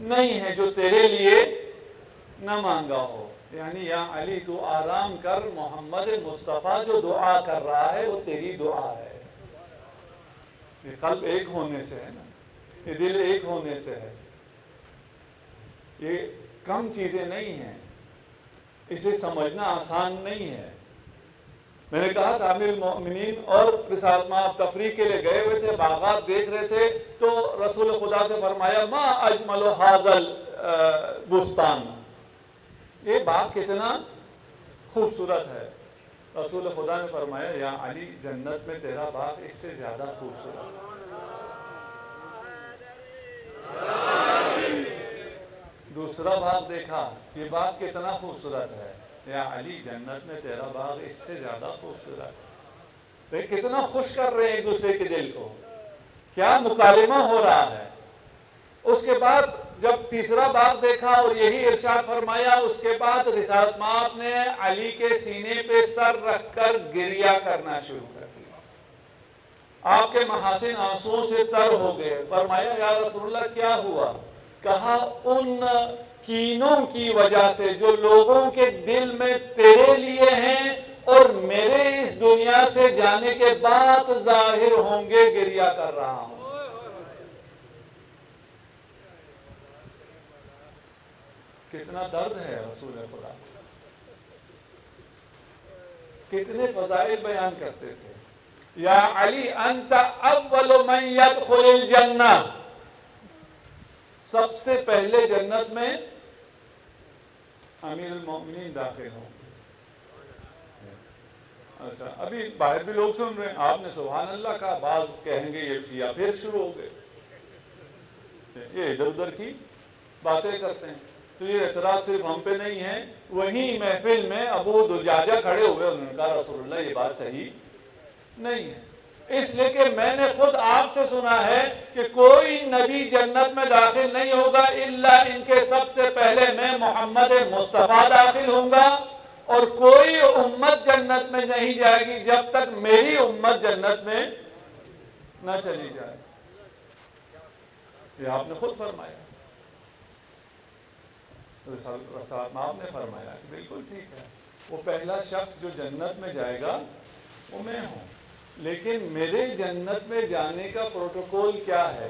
نہیں ہے جو تیرے لیے نہ مانگا ہو۔ یعنی یا علی تو آرام کر، محمد مصطفیٰ جو دعا کر رہا ہے وہ تیری دعا ہے۔ یہ قلب ایک ہونے سے ہے نا، یہ دل ایک ہونے سے ہے، یہ کم چیزیں نہیں ہیں، اسے سمجھنا آسان نہیں ہے۔ میں نے کہا تھا امیر المؤمنین اور رسالت مآب تفریح کے لیے گئے ہوئے تھے، باغات دیکھ رہے تھے تو رسول خدا سے فرمایا ما اجمل ھذا البستان، یہ باغ کتنا خوبصورت ہے۔ رسول خدا نے فرمایا یا علی جنت میں تیرا باغ اس سے زیادہ خوبصورت ہے۔ دوسرا باغ دیکھا، یہ باغ کتنا خوبصورت ہے، یا علی جنت میں تیرا باغ اس سے زیادہ خوبصورت ہے۔ کتنا خوش کر رہے ہیں ایک دوسرے کے دل کو، کیا مکالمہ ہو رہا ہے۔ اس کے بعد جب تیسرا باغ دیکھا اور یہی ارشاد فرمایا، اس کے بعد رسالت مآب نے علی کے سینے پہ سر رکھ کر گریہ کرنا شروع کر دیا۔ آپ کے محاسن آنسوؤں سے تر ہو گئے۔ فرمایا یا رسول اللہ کیا ہوا؟ کہا ان کینوں کی وجہ سے جو لوگوں کے دل میں تیرے لیے ہیں اور میرے اس دنیا سے جانے کے بعد ظاہر ہوں گے، گریہ کر رہا ہوں۔ کتنا درد ہے رسول خدا، کتنے فضائل بیان کرتے تھے۔ یا علی انت اول من يدخل الجنہ، سب سے پہلے جنت میں امیر المؤمنین داخل ہوں۔ اچھا ابھی باہر بھی لوگ سن رہے ہیں، آپ نے سبحان اللہ کہا، بعض کہیں گے یہ شیعہ پھر شروع ہو گئے، یہ ادھر ادھر کی باتیں کرتے ہیں۔ تو یہ اعتراض صرف ہم پہ نہیں ہے، وہیں محفل میں ابو دجاجہ کھڑے ہوئے، انہوں نے کہا رسول اللہ یہ بات صحیح نہیں ہے، اس لیے کہ میں نے خود آپ سے سنا ہے کہ کوئی نبی جنت میں داخل نہیں ہوگا الا ان کے سب سے پہلے میں محمد مصطفیٰ داخل ہوں گا، اور کوئی امت جنت میں نہیں جائے گی جب تک میری امت جنت میں نہ چلی جائے۔ یہ آپ نے خود فرمایا، رسالت مآب نے فرمایا کہ بالکل ٹھیک ہے، وہ پہلا شخص جو جنت میں جائے گا وہ میں ہوں، لیکن میرے جنت میں جانے کا پروٹوکول کیا ہے؟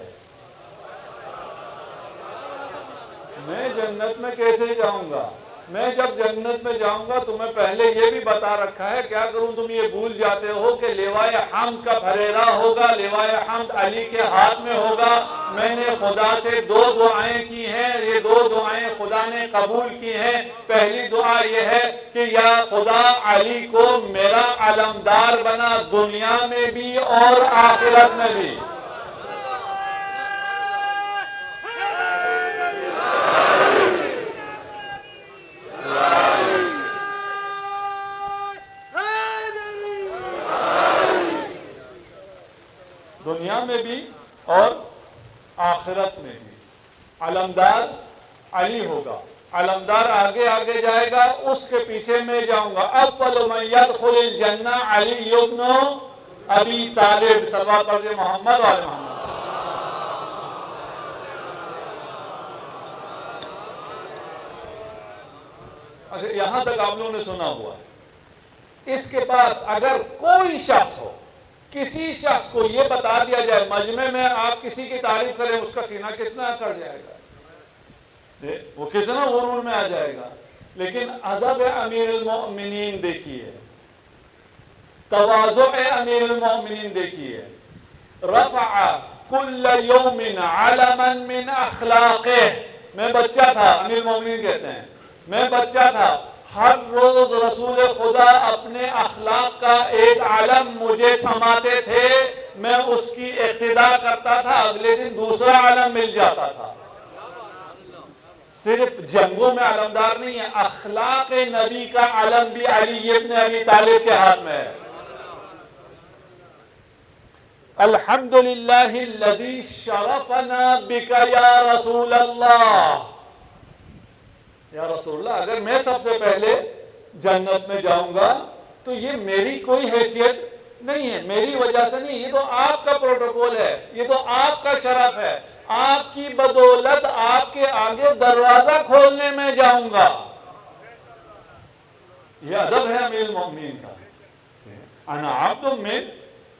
میں جنت میں کیسے جاؤں گا؟ میں جب جنت میں جاؤں گا تمہیں پہلے یہ بھی بتا رکھا ہے، کیا کروں تم یہ بھول جاتے ہو کہ لیوائے حمد کا پھریرا ہوگا، لیوائے حمد علی کے ہاتھ میں ہوگا۔ میں نے خدا سے 2 دعائیں کی ہیں، یہ 2 دعائیں خدا نے قبول کی ہیں۔ پہلی دعا یہ ہے کہ یا خدا علی کو میرا علمدار بنا، دنیا میں بھی اور آخرت میں بھی۔ دنیا میں بھی اور آخرت میں بھی علمدار علی ہوگا، علمدار آگے آگے جائے گا، اس کے پیچھے میں جاؤں گا۔ اول من يدخل الجنہ علی ابن ابی طالب، صلوات پڑھیں محمد وعلی محمد۔ اچھا یہاں تک آپ لوگوں نے سنا ہوا ہے۔ اس کے بعد اگر کوئی شخص ہو کسی شخص کو یہ بتا دیا جائے مجمع میں آپ کسی کی تعریف کریں اس کا سینہ کتنا کڑ جائے گا، وہ کتنا غرور میں آ جائے گا. لیکن ادب امیر المؤمنین دیکھیے، تواضع امیر المؤمنین دیکھیے. رفع کل یوم علما من اخلاقہ. میں بچہ تھا، امیر المؤمنین کہتے ہیں میں بچہ تھا، ہر روز رسول خدا اپنے اخلاق کا ایک علم مجھے تھماتے تھے، میں اس کی اقتداء کرتا تھا، اگلے دن دوسرا علم مل جاتا تھا. صرف جنگوں میں علمدار نہیں ہے، اخلاق نبی کا علم بھی علی ابن ابی طالب کے ہاتھ میں ہے. الحمدللہ الذی شرفنا بک یا رسول اللہ. یا رسول اللہ، اگر میں سب سے پہلے جنت میں جاؤں گا تو یہ میری کوئی حیثیت نہیں ہے، میری وجہ سے نہیں، یہ تو آپ کا پروٹوکول ہے، یہ تو آپ کا شرف ہے، آپ کی بدولت آپ کے آگے دروازہ کھولنے میں جاؤں گا. یہ ادب ہے امیر المؤمنین کا. انا عبد من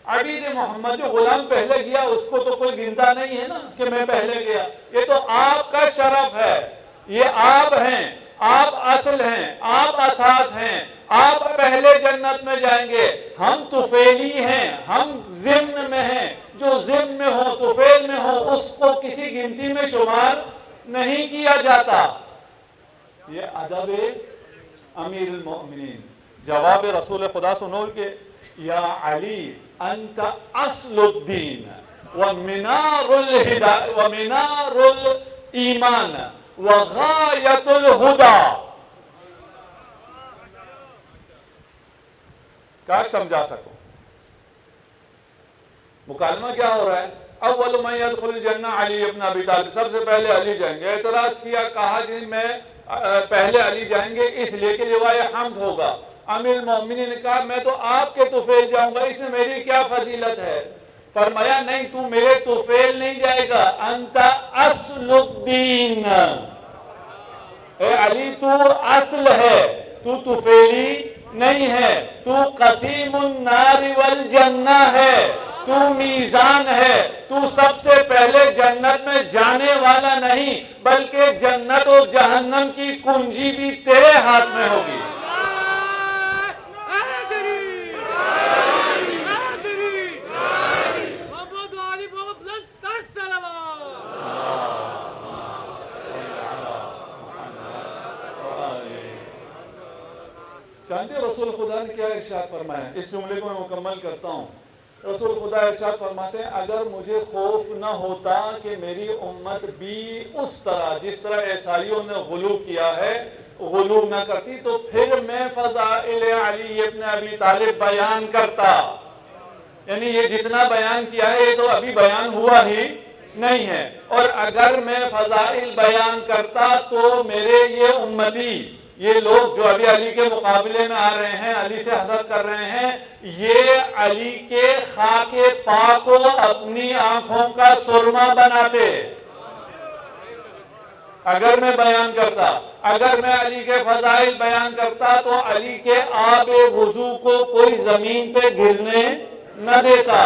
عبید محمد، جو غلام پہلے گیا اس کو تو کوئی گنتا نہیں ہے نا کہ میں پہلے گیا. یہ تو آپ کا شرف ہے، یہ آپ ہیں، آپ اصل ہیں، آپ اساس ہیں، آپ پہلے جنت میں جائیں گے. ہم طفیلی ہیں، ہم ضمن میں ہیں، جو ضمن میں ہو طفیل میں ہو اس کو کسی گنتی میں شمار نہیں کیا جاتا. یہ ادب امیر المؤمنین. جواب رسول خدا سنو کہ یا علی انت اصل الدین ومنار الہدایہ ومنار الایمان وغایت الہدی. کاش سمجھا سکو. مکالمہ کیا ہو رہا ہے؟ اول من يدخل الجنہ علی ابن ابی طالب، سب سے پہلے علی جائیں گے. اعتراض کیا، کہا جی میں پہلے علی جائیں گے اس لیے کہ لوائے حمد ہوگا. امیر المؤمنین نے کہا میں تو آپ کے طفیل جاؤں گا، اس میں میری کیا فضیلت ہے؟ فرمایا نہیں، تو میرے طفیل نہیں جائے گا، انت اصل الدین. اے علی تو اصل ہے، تو طفیلی نہیں ہے، تو قسیم النار والجنہ ہے، تو میزان ہے، تو سب سے پہلے جنت میں جانے والا نہیں بلکہ جنت و جہنم کی کنجی بھی تیرے ہاتھ میں ہوگی. جانتے رسول خدا نے کیا ارشاد فرمایا؟ اس جملے کو میں مکمل کرتا ہوں. رسول خدا ارشاد فرماتے ہیں اگر مجھے خوف نہ ہوتا کہ میری امت بھی اس طرح جس طرح عیسائیوں نے غلو کیا ہے غلو نہ کرتی تو پھر میں فضائل علی ابن ابی طالب بیان کرتا. یعنی یہ جتنا بیان کیا ہے یہ تو ابھی بیان ہوا ہی نہیں ہے، اور اگر میں فضائل بیان کرتا تو میرے یہ امتی، یہ لوگ جو ابھی علی کے مقابلے میں آ رہے ہیں، علی سے حسد کر رہے ہیں، یہ علی کے خاک پاک کو اپنی آنکھوں کا سرما بناتے. اگر میں بیان کرتا، اگر میں علی کے فضائل بیان کرتا تو علی کے آب وضو کو کوئی زمین پہ گرنے نہ دیتا.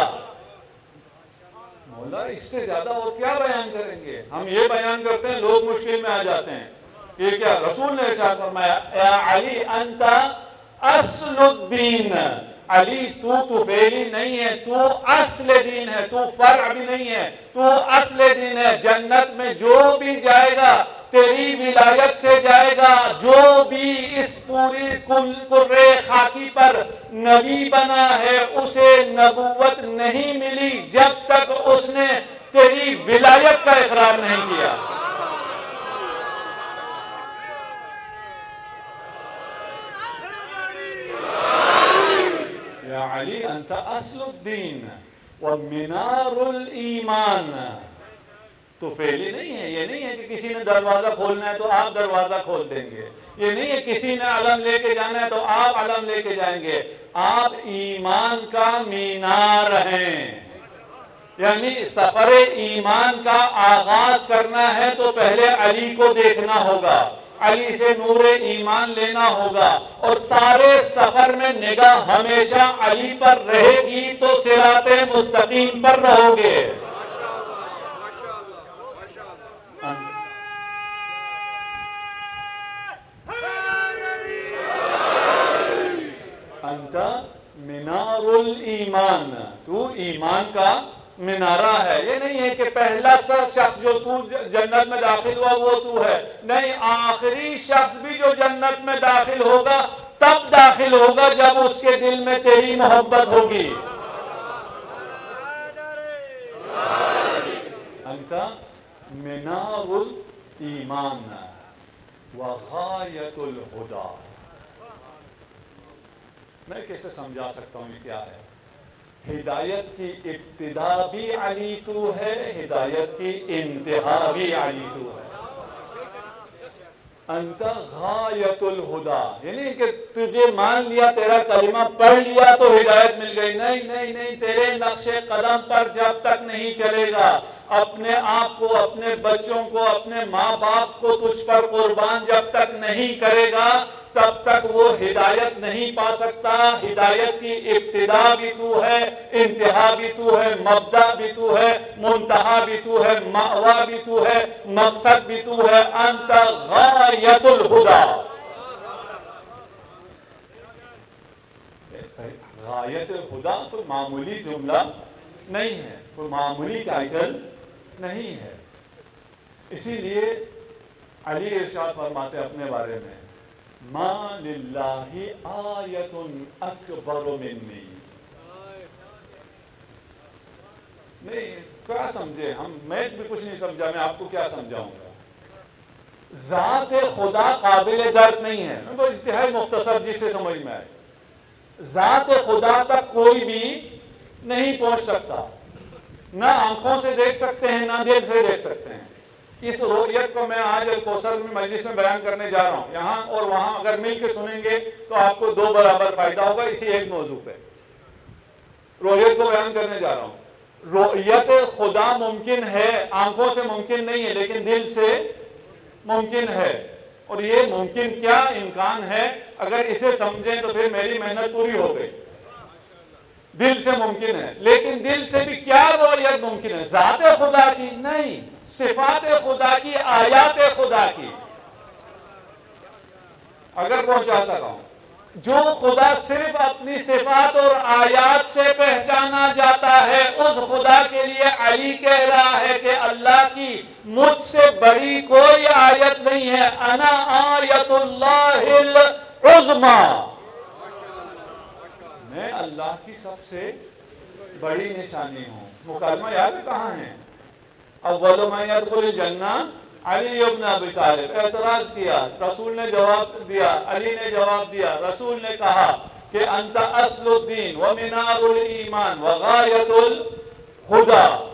مولا اس سے زیادہ اور کیا بیان کریں گے؟ ہم یہ بیان کرتے ہیں لوگ مشکل میں آ جاتے ہیں. یہ کیا رسول نے ارشاد فرمایا یا علی انت اصل الدین. علی تو طفیلی نہیں ہے، تو اصل دین ہے، تو فرع بھی نہیں ہے، تو اصل دین ہے. جنت میں جو بھی جائے گا تیری ولایت سے جائے گا. جو بھی اس پوری کرے خاکی پر نبی بنا ہے اسے نبوت نہیں ملی جب تک اس نے تیری ولایت کا اقرار نہیں کیا. یا علی انت اصل الدین ومنار الایمان. تو فعلی نہیں ہے، یہ نہیں ہے کہ کسی نے دروازہ کھولنا ہے تو آپ دروازہ کھول دیں گے، یہ نہیں ہے کسی نے علم لے کے جانا ہے تو آپ علم لے کے جائیں گے. آپ ایمان کا مینار ہیں. یعنی سفر ایمان کا آغاز کرنا ہے تو پہلے علی کو دیکھنا ہوگا. علی سے نور ایمان لینا ہوگا اور سارے سفر میں نگاہ ہمیشہ علی پر رہے گی تو صراط مستقیم پر رہو گے۔ انت منار الایمان، تو ایمان کا منارہ ہے۔ یہ نہیں ہے کہ پہلا شخص جو تو جنت میں داخل ہوا وہ تو ہے، نہیں، آخری شخص بھی جو جنت میں داخل ہوگا تب داخل ہوگا جب اس کے دل میں تیری محبت ہوگی۔ انت منار الایمان وغایت الہدی۔ میں کیسے سمجھا سکتا ہوں یہ کیا ہے؟ ہدایت کی ابتدا بھی علی تو ہے، ہدایت کی انتہا بھی علی تو ہے۔ انت غایت الہدی، یعنی کہ تجھے مان لیا، تیرا کلمہ پڑھ لیا تو ہدایت مل گئی، نہیں نہیں نہیں، تیرے نقش قدم پر جب تک نہیں چلے گا، اپنے آپ کو، اپنے بچوں کو، اپنے ماں باپ کو تجھ پر قربان جب تک نہیں کرے گا تب تک وہ ہدایت نہیں پا سکتا۔ ہدایت کی ابتدا بھی تو ہے، انتہا بھی تو ہے، مبدأ بھی تو ہے، منتہا بھی تو ہے، مأویٰ بھی تو ہے، مقصد بھی تو ہے۔ انت غایت الہدی۔ غایت الہدی کوئی معمولی جملہ نہیں ہے، کوئی معمولی ٹائٹل نہیں ہے۔ اسی لیے علی ارشاد فرماتے اپنے بارے میں، ما للہ آیت اکبر منی۔ نہیں، کیا سمجھے ہم؟ میں بھی کچھ نہیں سمجھا، میں آپ کو کیا سمجھاؤں گا؟ ذات خدا قابل درک نہیں ہے، تو انتہائی مختصر جس سے سمجھ میں آئے، ذات خدا تک کوئی بھی نہیں پہنچ سکتا، نہ آنکھوں سے دیکھ سکتے ہیں نہ دل سے دیکھ سکتے ہیں۔ اس رؤیت کو میں آج الکوثر میں مجلس میں بیان کرنے جا رہا ہوں، یہاں اور وہاں اگر مل کے سنیں گے تو آپ کو دو برابر فائدہ ہوگا اسی ایک موضوع پہ۔ رؤیت کو بیان کرنے جا رہا ہوں۔ رؤیت خدا ممکن ہے، آنکھوں سے ممکن نہیں ہے لیکن دل سے ممکن ہے، اور یہ ممکن کیا امکان ہے، اگر اسے سمجھیں تو پھر میری محنت پوری ہو گئی۔ دل سے ممکن ہے، لیکن دل سے بھی کیا رؤیت ممکن ہے؟ ذات خدا کی نہیں، صفات خدا کی، آیات خدا کی۔ اگر پہنچا سکا ہوں، جو خدا صرف اپنی صفات اور آیات سے پہچانا جاتا ہے، اس خدا کے لیے علی کہہ رہا ہے کہ اللہ کی مجھ سے بڑی کوئی آیت نہیں ہے، انا آیت اللہ العظمی، میں اللہ کی سب سے بڑی نشانی ہوں۔ مکالمہ یاد ہے کہاں ہے؟ اول من يدخل الجنہ علی ابن ابی طالب۔ اعتراض کیا، رسول نے جواب دیا، علی نے جواب دیا، رسول نے کہا کہ انت اصل الدین ومنار الایمان وغایت الہدی۔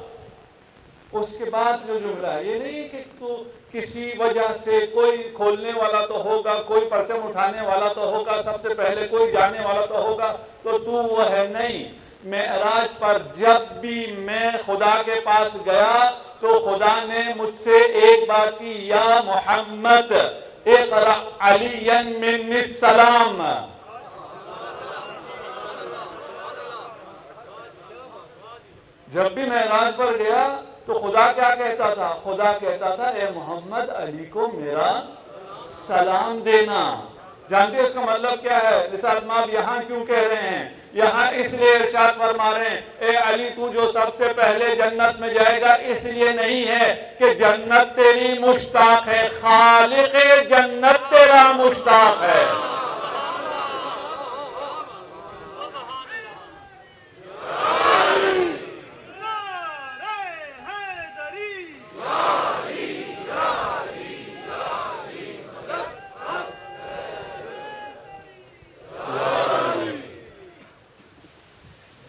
اس کے بعد جو جملہ ہے، یہ نہیں کہ تو کسی وجہ سے کوئی کھولنے والا تو ہوگا، کوئی پرچم اٹھانے والا تو ہوگا، سب سے پہلے کوئی جانے والا تو ہوگا تو وہ ہے، نہیں۔ معراج پر جب بھی میں خدا کے پاس گیا تو خدا نے مجھ سے ایک بات کی، یا محمد اقرأ علیاً منی السلام۔ جب بھی معراج پر گیا تو خدا کیا کہتا تھا؟ خدا کہتا تھا اے محمد علی کو میرا سلام دینا۔ جانتے اس کا مطلب کیا ہے؟ رسالت مآب یہاں کیوں کہہ رہے ہیں؟ یہاں اس لیے ارشاد فرما رہے ہیں اے علی تو جو سب سے پہلے جنت میں جائے گا، اس لیے نہیں ہے کہ جنت تیری مشتاق ہے، خالق جنت تیرا مشتاق ہے۔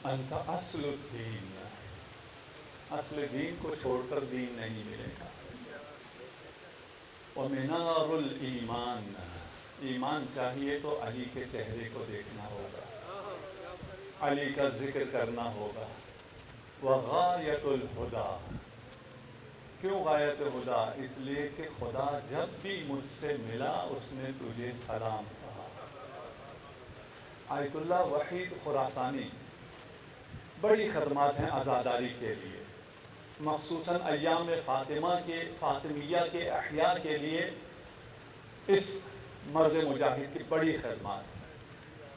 انت اصل الدین، اصل دین کو چھوڑ کر دین نہیں ملے گا۔ ومنار الایمان، ایمان چاہیے تو علی کے چہرے کو دیکھنا ہوگا، علی کا ذکر کرنا ہوگا۔ وغایت الہدی، کیوں غایت ہدا؟ اس لیے کہ خدا جب بھی مجھ سے ملا اس نے تجھے سلام کہا۔ آیت اللہ وحید خراسانی بڑی خدمات ہیں عزاداری کے لیے، مخصوصاً ایام فاطمیہ کے احیاء کے لیے اس مرد مجاہد کی بڑی خدمات ہیں۔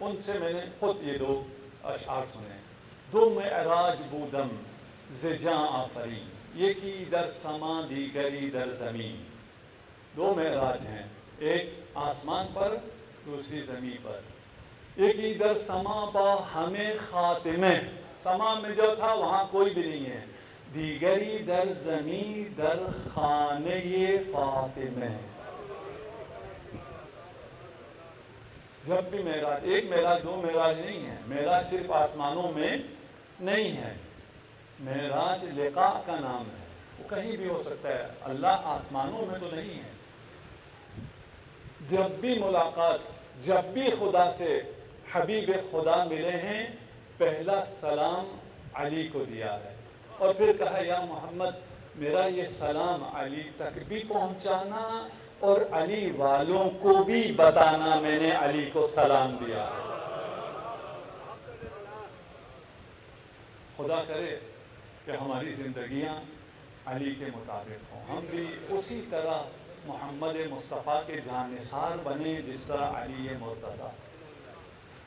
ان سے میں نے خود یہ 2 اشعار سنے۔ دو معراج بودم ز جاں آفرین، یکی در سما دیگری در زمین۔ 2 معراج ہیں، ایک آسمان پر دوسری زمین پر۔ یکی در سما با ہمیں خاتمہ، سما میں جو تھا وہاں کوئی بھی نہیں ہے، دیگری در زمین در خانہ فاطمہ۔ جب بھی معراج، ایک معراج 2 معراج نہیں ہے، معراج صرف آسمانوں میں نہیں ہے، معراج لقاء کا نام ہے، وہ کہیں بھی ہو سکتا ہے، اللہ آسمانوں میں تو نہیں ہے۔ جب بھی ملاقات، جب بھی خدا سے حبیب خدا ملے ہیں، پہلا سلام علی کو دیا ہے، اور پھر کہا یا محمد میرا یہ سلام علی تک بھی پہنچانا اور علی والوں کو بھی بتانا میں نے علی کو سلام دیا۔ خدا کرے کہ ہماری زندگیاں علی کے مطابق ہوں، ہم بھی اسی طرح محمد مصطفیٰ کے جانثار بنے جس طرح علی مرتضیٰ،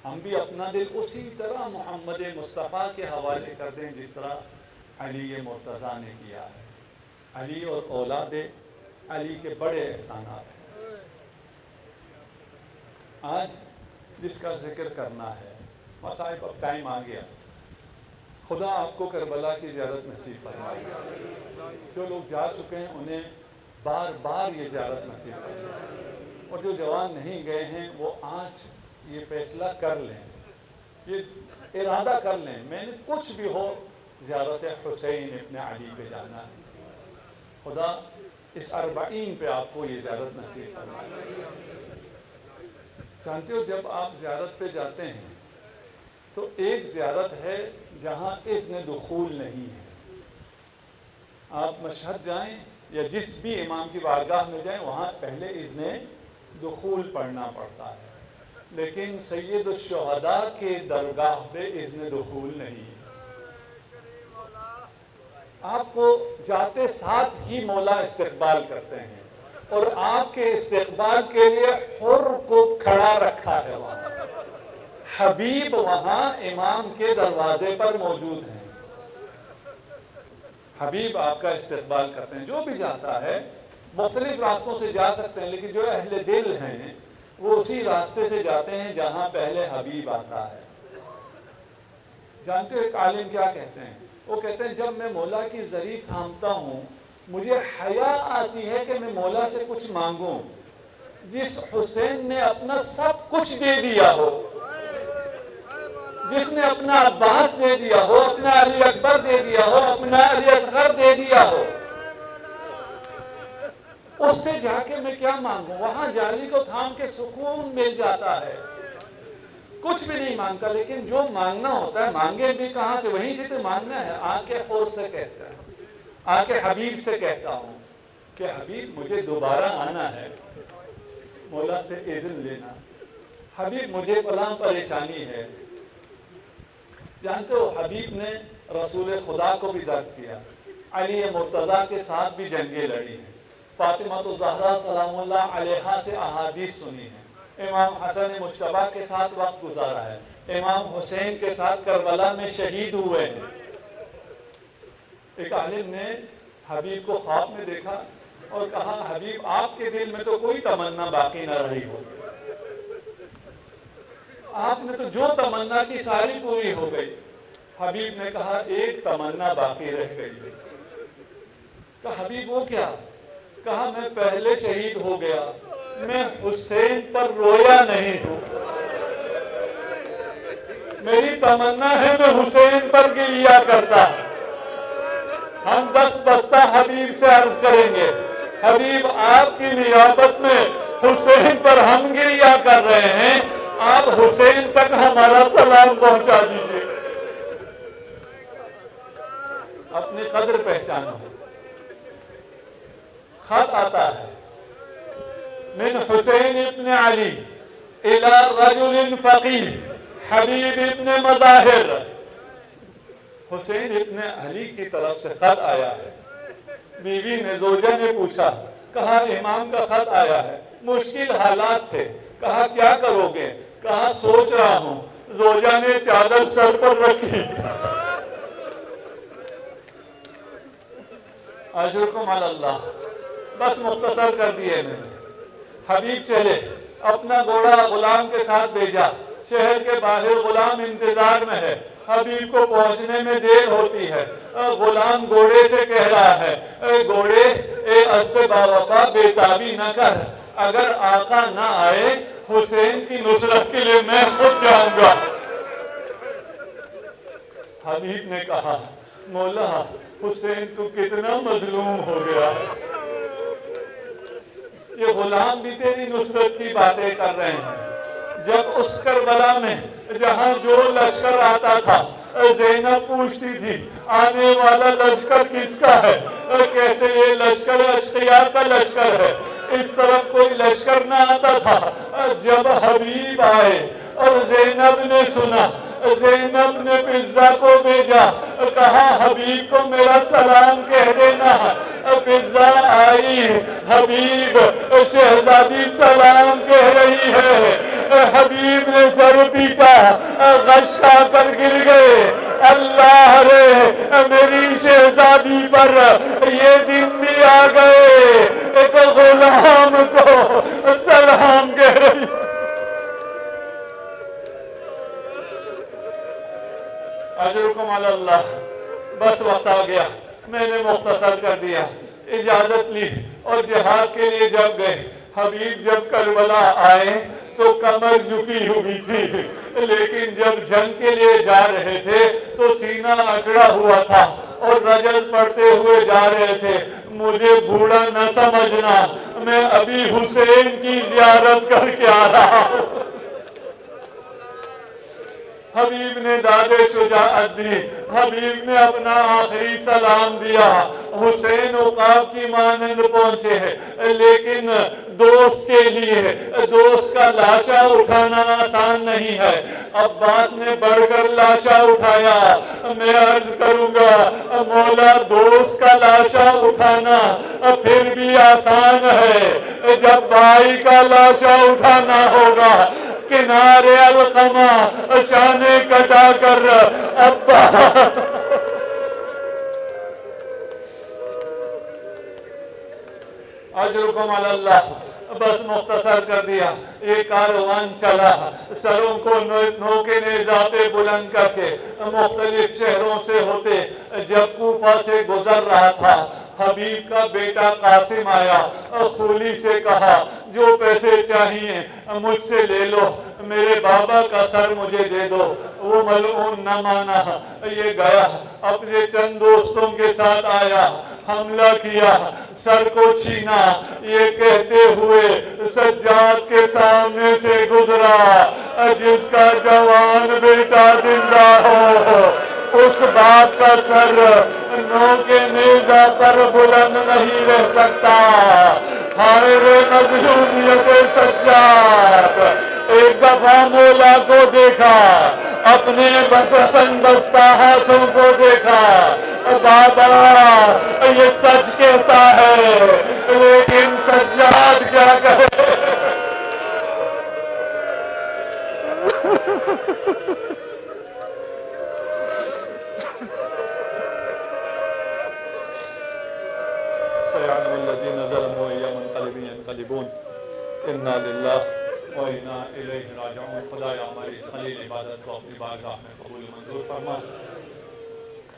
ہم بھی اپنا دل اسی طرح محمد مصطفیٰ کے حوالے کر دیں جس طرح علی مرتضیٰ نے کیا ہے۔ علی اور اولاد علی کے بڑے احسانات ہیں۔ آج جس کا ذکر کرنا ہے، مصائب اب ٹائم آ گیا، خدا آپ کو کربلا کی زیارت نصیب فرمائے۔ جو لوگ جا چکے ہیں انہیں بار بار یہ زیارت نصیب فرمائے، اور جو جوان نہیں گئے ہیں وہ آج یہ فیصلہ کر لیں، یہ ارادہ کر لیں، میں نے کچھ بھی ہو زیارت حسین ابن علی پہ جانا ہے۔ خدا اس 40 پہ آپ کو یہ زیارت نصیب فرمائے۔ جانتے ہو جب آپ زیارت پہ جاتے ہیں تو ایک زیارت ہے جہاں اذن دخول نہیں ہے۔ آپ مشہد جائیں یا جس بھی امام کی بارگاہ میں جائیں وہاں پہلے اذن دخول پڑھنا پڑتا ہے، لیکن سید الشہداء کے درگاہ پہ اذن دخول نہیں ہے۔ آپ کو جاتے ساتھ ہی مولا استقبال کرتے ہیں، اور آپ کے استقبال کے لیے حر کو کھڑا رکھا ہے وہاں، حبیب وہاں امام کے دروازے پر موجود ہیں، حبیب آپ کا استقبال کرتے ہیں۔ جو بھی جاتا ہے مختلف راستوں سے جا سکتے ہیں، لیکن جو اہل دل ہیں وہ اسی راستے سے جاتے ہیں جہاں پہلے حبیب آتا ہے۔ جانتے ہو ایک عالم کیا کہتے ہیں؟ وہ کہتے ہیں جب میں مولا کی زری تھامتا ہوں مجھے حیا آتی ہے کہ میں مولا سے کچھ مانگوں۔ جس حسین نے اپنا سب کچھ دے دیا ہو، جس نے اپنا عباس دے دیا ہو، اپنا علی اکبر دے دیا ہو، اپنا علی اصغر دے دیا ہو، اس سے جا کے میں کیا مانگوں؟ وہاں جالی کو تھام کے سکون مل جاتا ہے، کچھ بھی نہیں مانگتا، لیکن جو مانگنا ہوتا ہے مانگے بھی کہاں سے؟ وہیں سے تو مانگنا ہے۔ آ کے حور سے کہتا ہے، آ کے حبیب سے کہتا ہوں کہ حبیب مجھے دوبارہ آنا ہے، مولا سے اذن لینا، حبیب مجھے فلاں پریشانی ہے۔ جانتے ہو حبیب نے رسول خدا کو بھی درد کیا، علی مرتضیٰ کے ساتھ بھی جنگیں لڑی ہیں، فاطمہ الزہرا سلام اللہ علیہا سے احادیث سنی ہیں، امام حسن مجتبی کے ساتھ وقت گزارا ہے، امام حسین کے ساتھ کربلا میں شہید ہوئے ہیں۔ ایک عالم نے حبیب کو خواب میں دیکھا اور کہا حبیب آپ کے دل میں تو کوئی تمنا باقی نہ رہی ہو، آپ نے تو جو تمنا کی ساری پوری ہو گئی۔ حبیب نے کہا ایک تمنا باقی رہ گئی۔ کہا حبیب وہ کیا؟ کہا میں پہلے شہید ہو گیا، میں حسین پر رویا نہیں ہوں، میری تمنا ہے میں حسین پر گریا کرتا۔ ہم 10 بستہ حبیب سے عرض کریں گے حبیب آپ کی نیابت میں حسین پر ہم گریا کر رہے ہیں، آپ حسین تک ہمارا سلام پہنچا دیجئے۔ اپنی قدر پہچانو، خط آتا ہے من حسین ابن علی الى رجل فقیہ حبیب ابن مظاہر. حسین ابن علی کی طرف سے خط آیا ہے. بیوی نے زوجہ نے پوچھا, کہا امام کا خط آیا ہے, مشکل حالات تھے, کہا کیا کرو گے, کہا سوچ رہا ہوں. زوجہ نے چادر سر پر رکھی. اجرکم علی اللہ. بس مختصر کر دیے میں نے. حبیب چلے, اپنا گھوڑا غلام کے ساتھ بھیجا. شہر کے باہر غلام انتظار میں ہے. حبیب کو پہنچنے میں دیر ہوتی ہے. غلام گھوڑے سے کہہ رہا ہے, اے گھوڑے, اے اسب باوفا, بے تابی نہ کر. اگر آقا نہ آئے حسین کی نصرت کے لیے میں خود جاؤں گا. حبیب نے کہا, مولا حسین تو کتنا مظلوم ہو گیا ہے. یہ غلام بھی تیری نصرت کی باتیں کر رہے ہیں. جب اس کربلا میں جہاں جو لشکر آتا تھا, زینب پوچھتی تھی آنے والا لشکر کس کا ہے, کہتے یہ لشکر اشقیاء کا لشکر ہے. اس طرف کوئی لشکر نہ آتا تھا. جب حبیب آئے اور زینب نے سنا, زینب نے فضہ کو بھیجا, کہا حبیب کو میرا سلام کہہ دینا. فضہ آئی, حبیب شہزادی سلام کہہ رہی ہے. حبیب نے سر پیٹا, غش کھا کر گر گئے. اللہ رے, میری شہزادی پر یہ دن بھی آ گئے, ایک غلام کو سلام کہہ رہی. اجرکم علی اللہ. بس وقت آ گیا, میں نے مختصر کر دیا. اجازت لی اور جہاد کے لیے جب گئے. حبیب جب کربلا آئے تو کمر جھکی ہوئی تھی, لیکن جب جنگ کے لیے جا رہے تھے تو سینہ اکڑا ہوا تھا اور رجز پڑھتے ہوئے جا رہے تھے. مجھے بوڑھا نہ سمجھنا, میں ابھی حسین کی زیارت کر کے آ رہا ہوں. حبیب نے داد شجاعت دی. حبیب نے اپنا آخری سلام دیا. حسین عقاب کی مانند پہنچے, لیکن دوست کے لیے دوست کا لاشا اٹھانا آسان نہیں ہے. عباس نے بڑھ کر لاشا اٹھایا. میں عرض کروں گا, مولا دوست کا لاشا اٹھانا پھر بھی آسان ہے, جب بھائی کا لاشا اٹھانا ہوگا کنارے القمہ شانے کٹا کر ابا. اجرکم علی اللہ. بس مختصر کر دیا. یہ کاروان چلا, سروں کو نوکے نیزہ پہ بلند کر کے مختلف شہروں سے ہوتے. جب کوفہ سے گزر رہا تھا, حبیب کا بیٹا قاسم آیا. خولی سے کہا جو پیسے چاہیے مجھ سے لے لو, میرے بابا کا سر مجھے دے دو. وہ ملعون نہ مانا. یہ گیا اپنے چند دوستوں کے ساتھ آیا, حملہ کیا, سر کو چھینا. یہ کہتے ہوئے سجاد کے سامنے سے گزرا, جس کا جوان بیٹا زندہ ہو اس باپ کا سر نوکے نیزہ پر بلند نہیں رہ سکتا. ہائے رے مظلومیت سجاد. ایک دفعہ مولا کو دیکھا, اپنے بسندستہ ہاتھوں کو دیکھا. بابا یہ سچ کہتا ہے, لیکن سجاد کیا کہے. سيعلم الذين ظلموا أي منقلب ينقلبون. إنا لله وإنا إليه راجعون. خدایا ہماری خلیل عبادت کو اپنی بارگاہ میں قبول منظور فرما.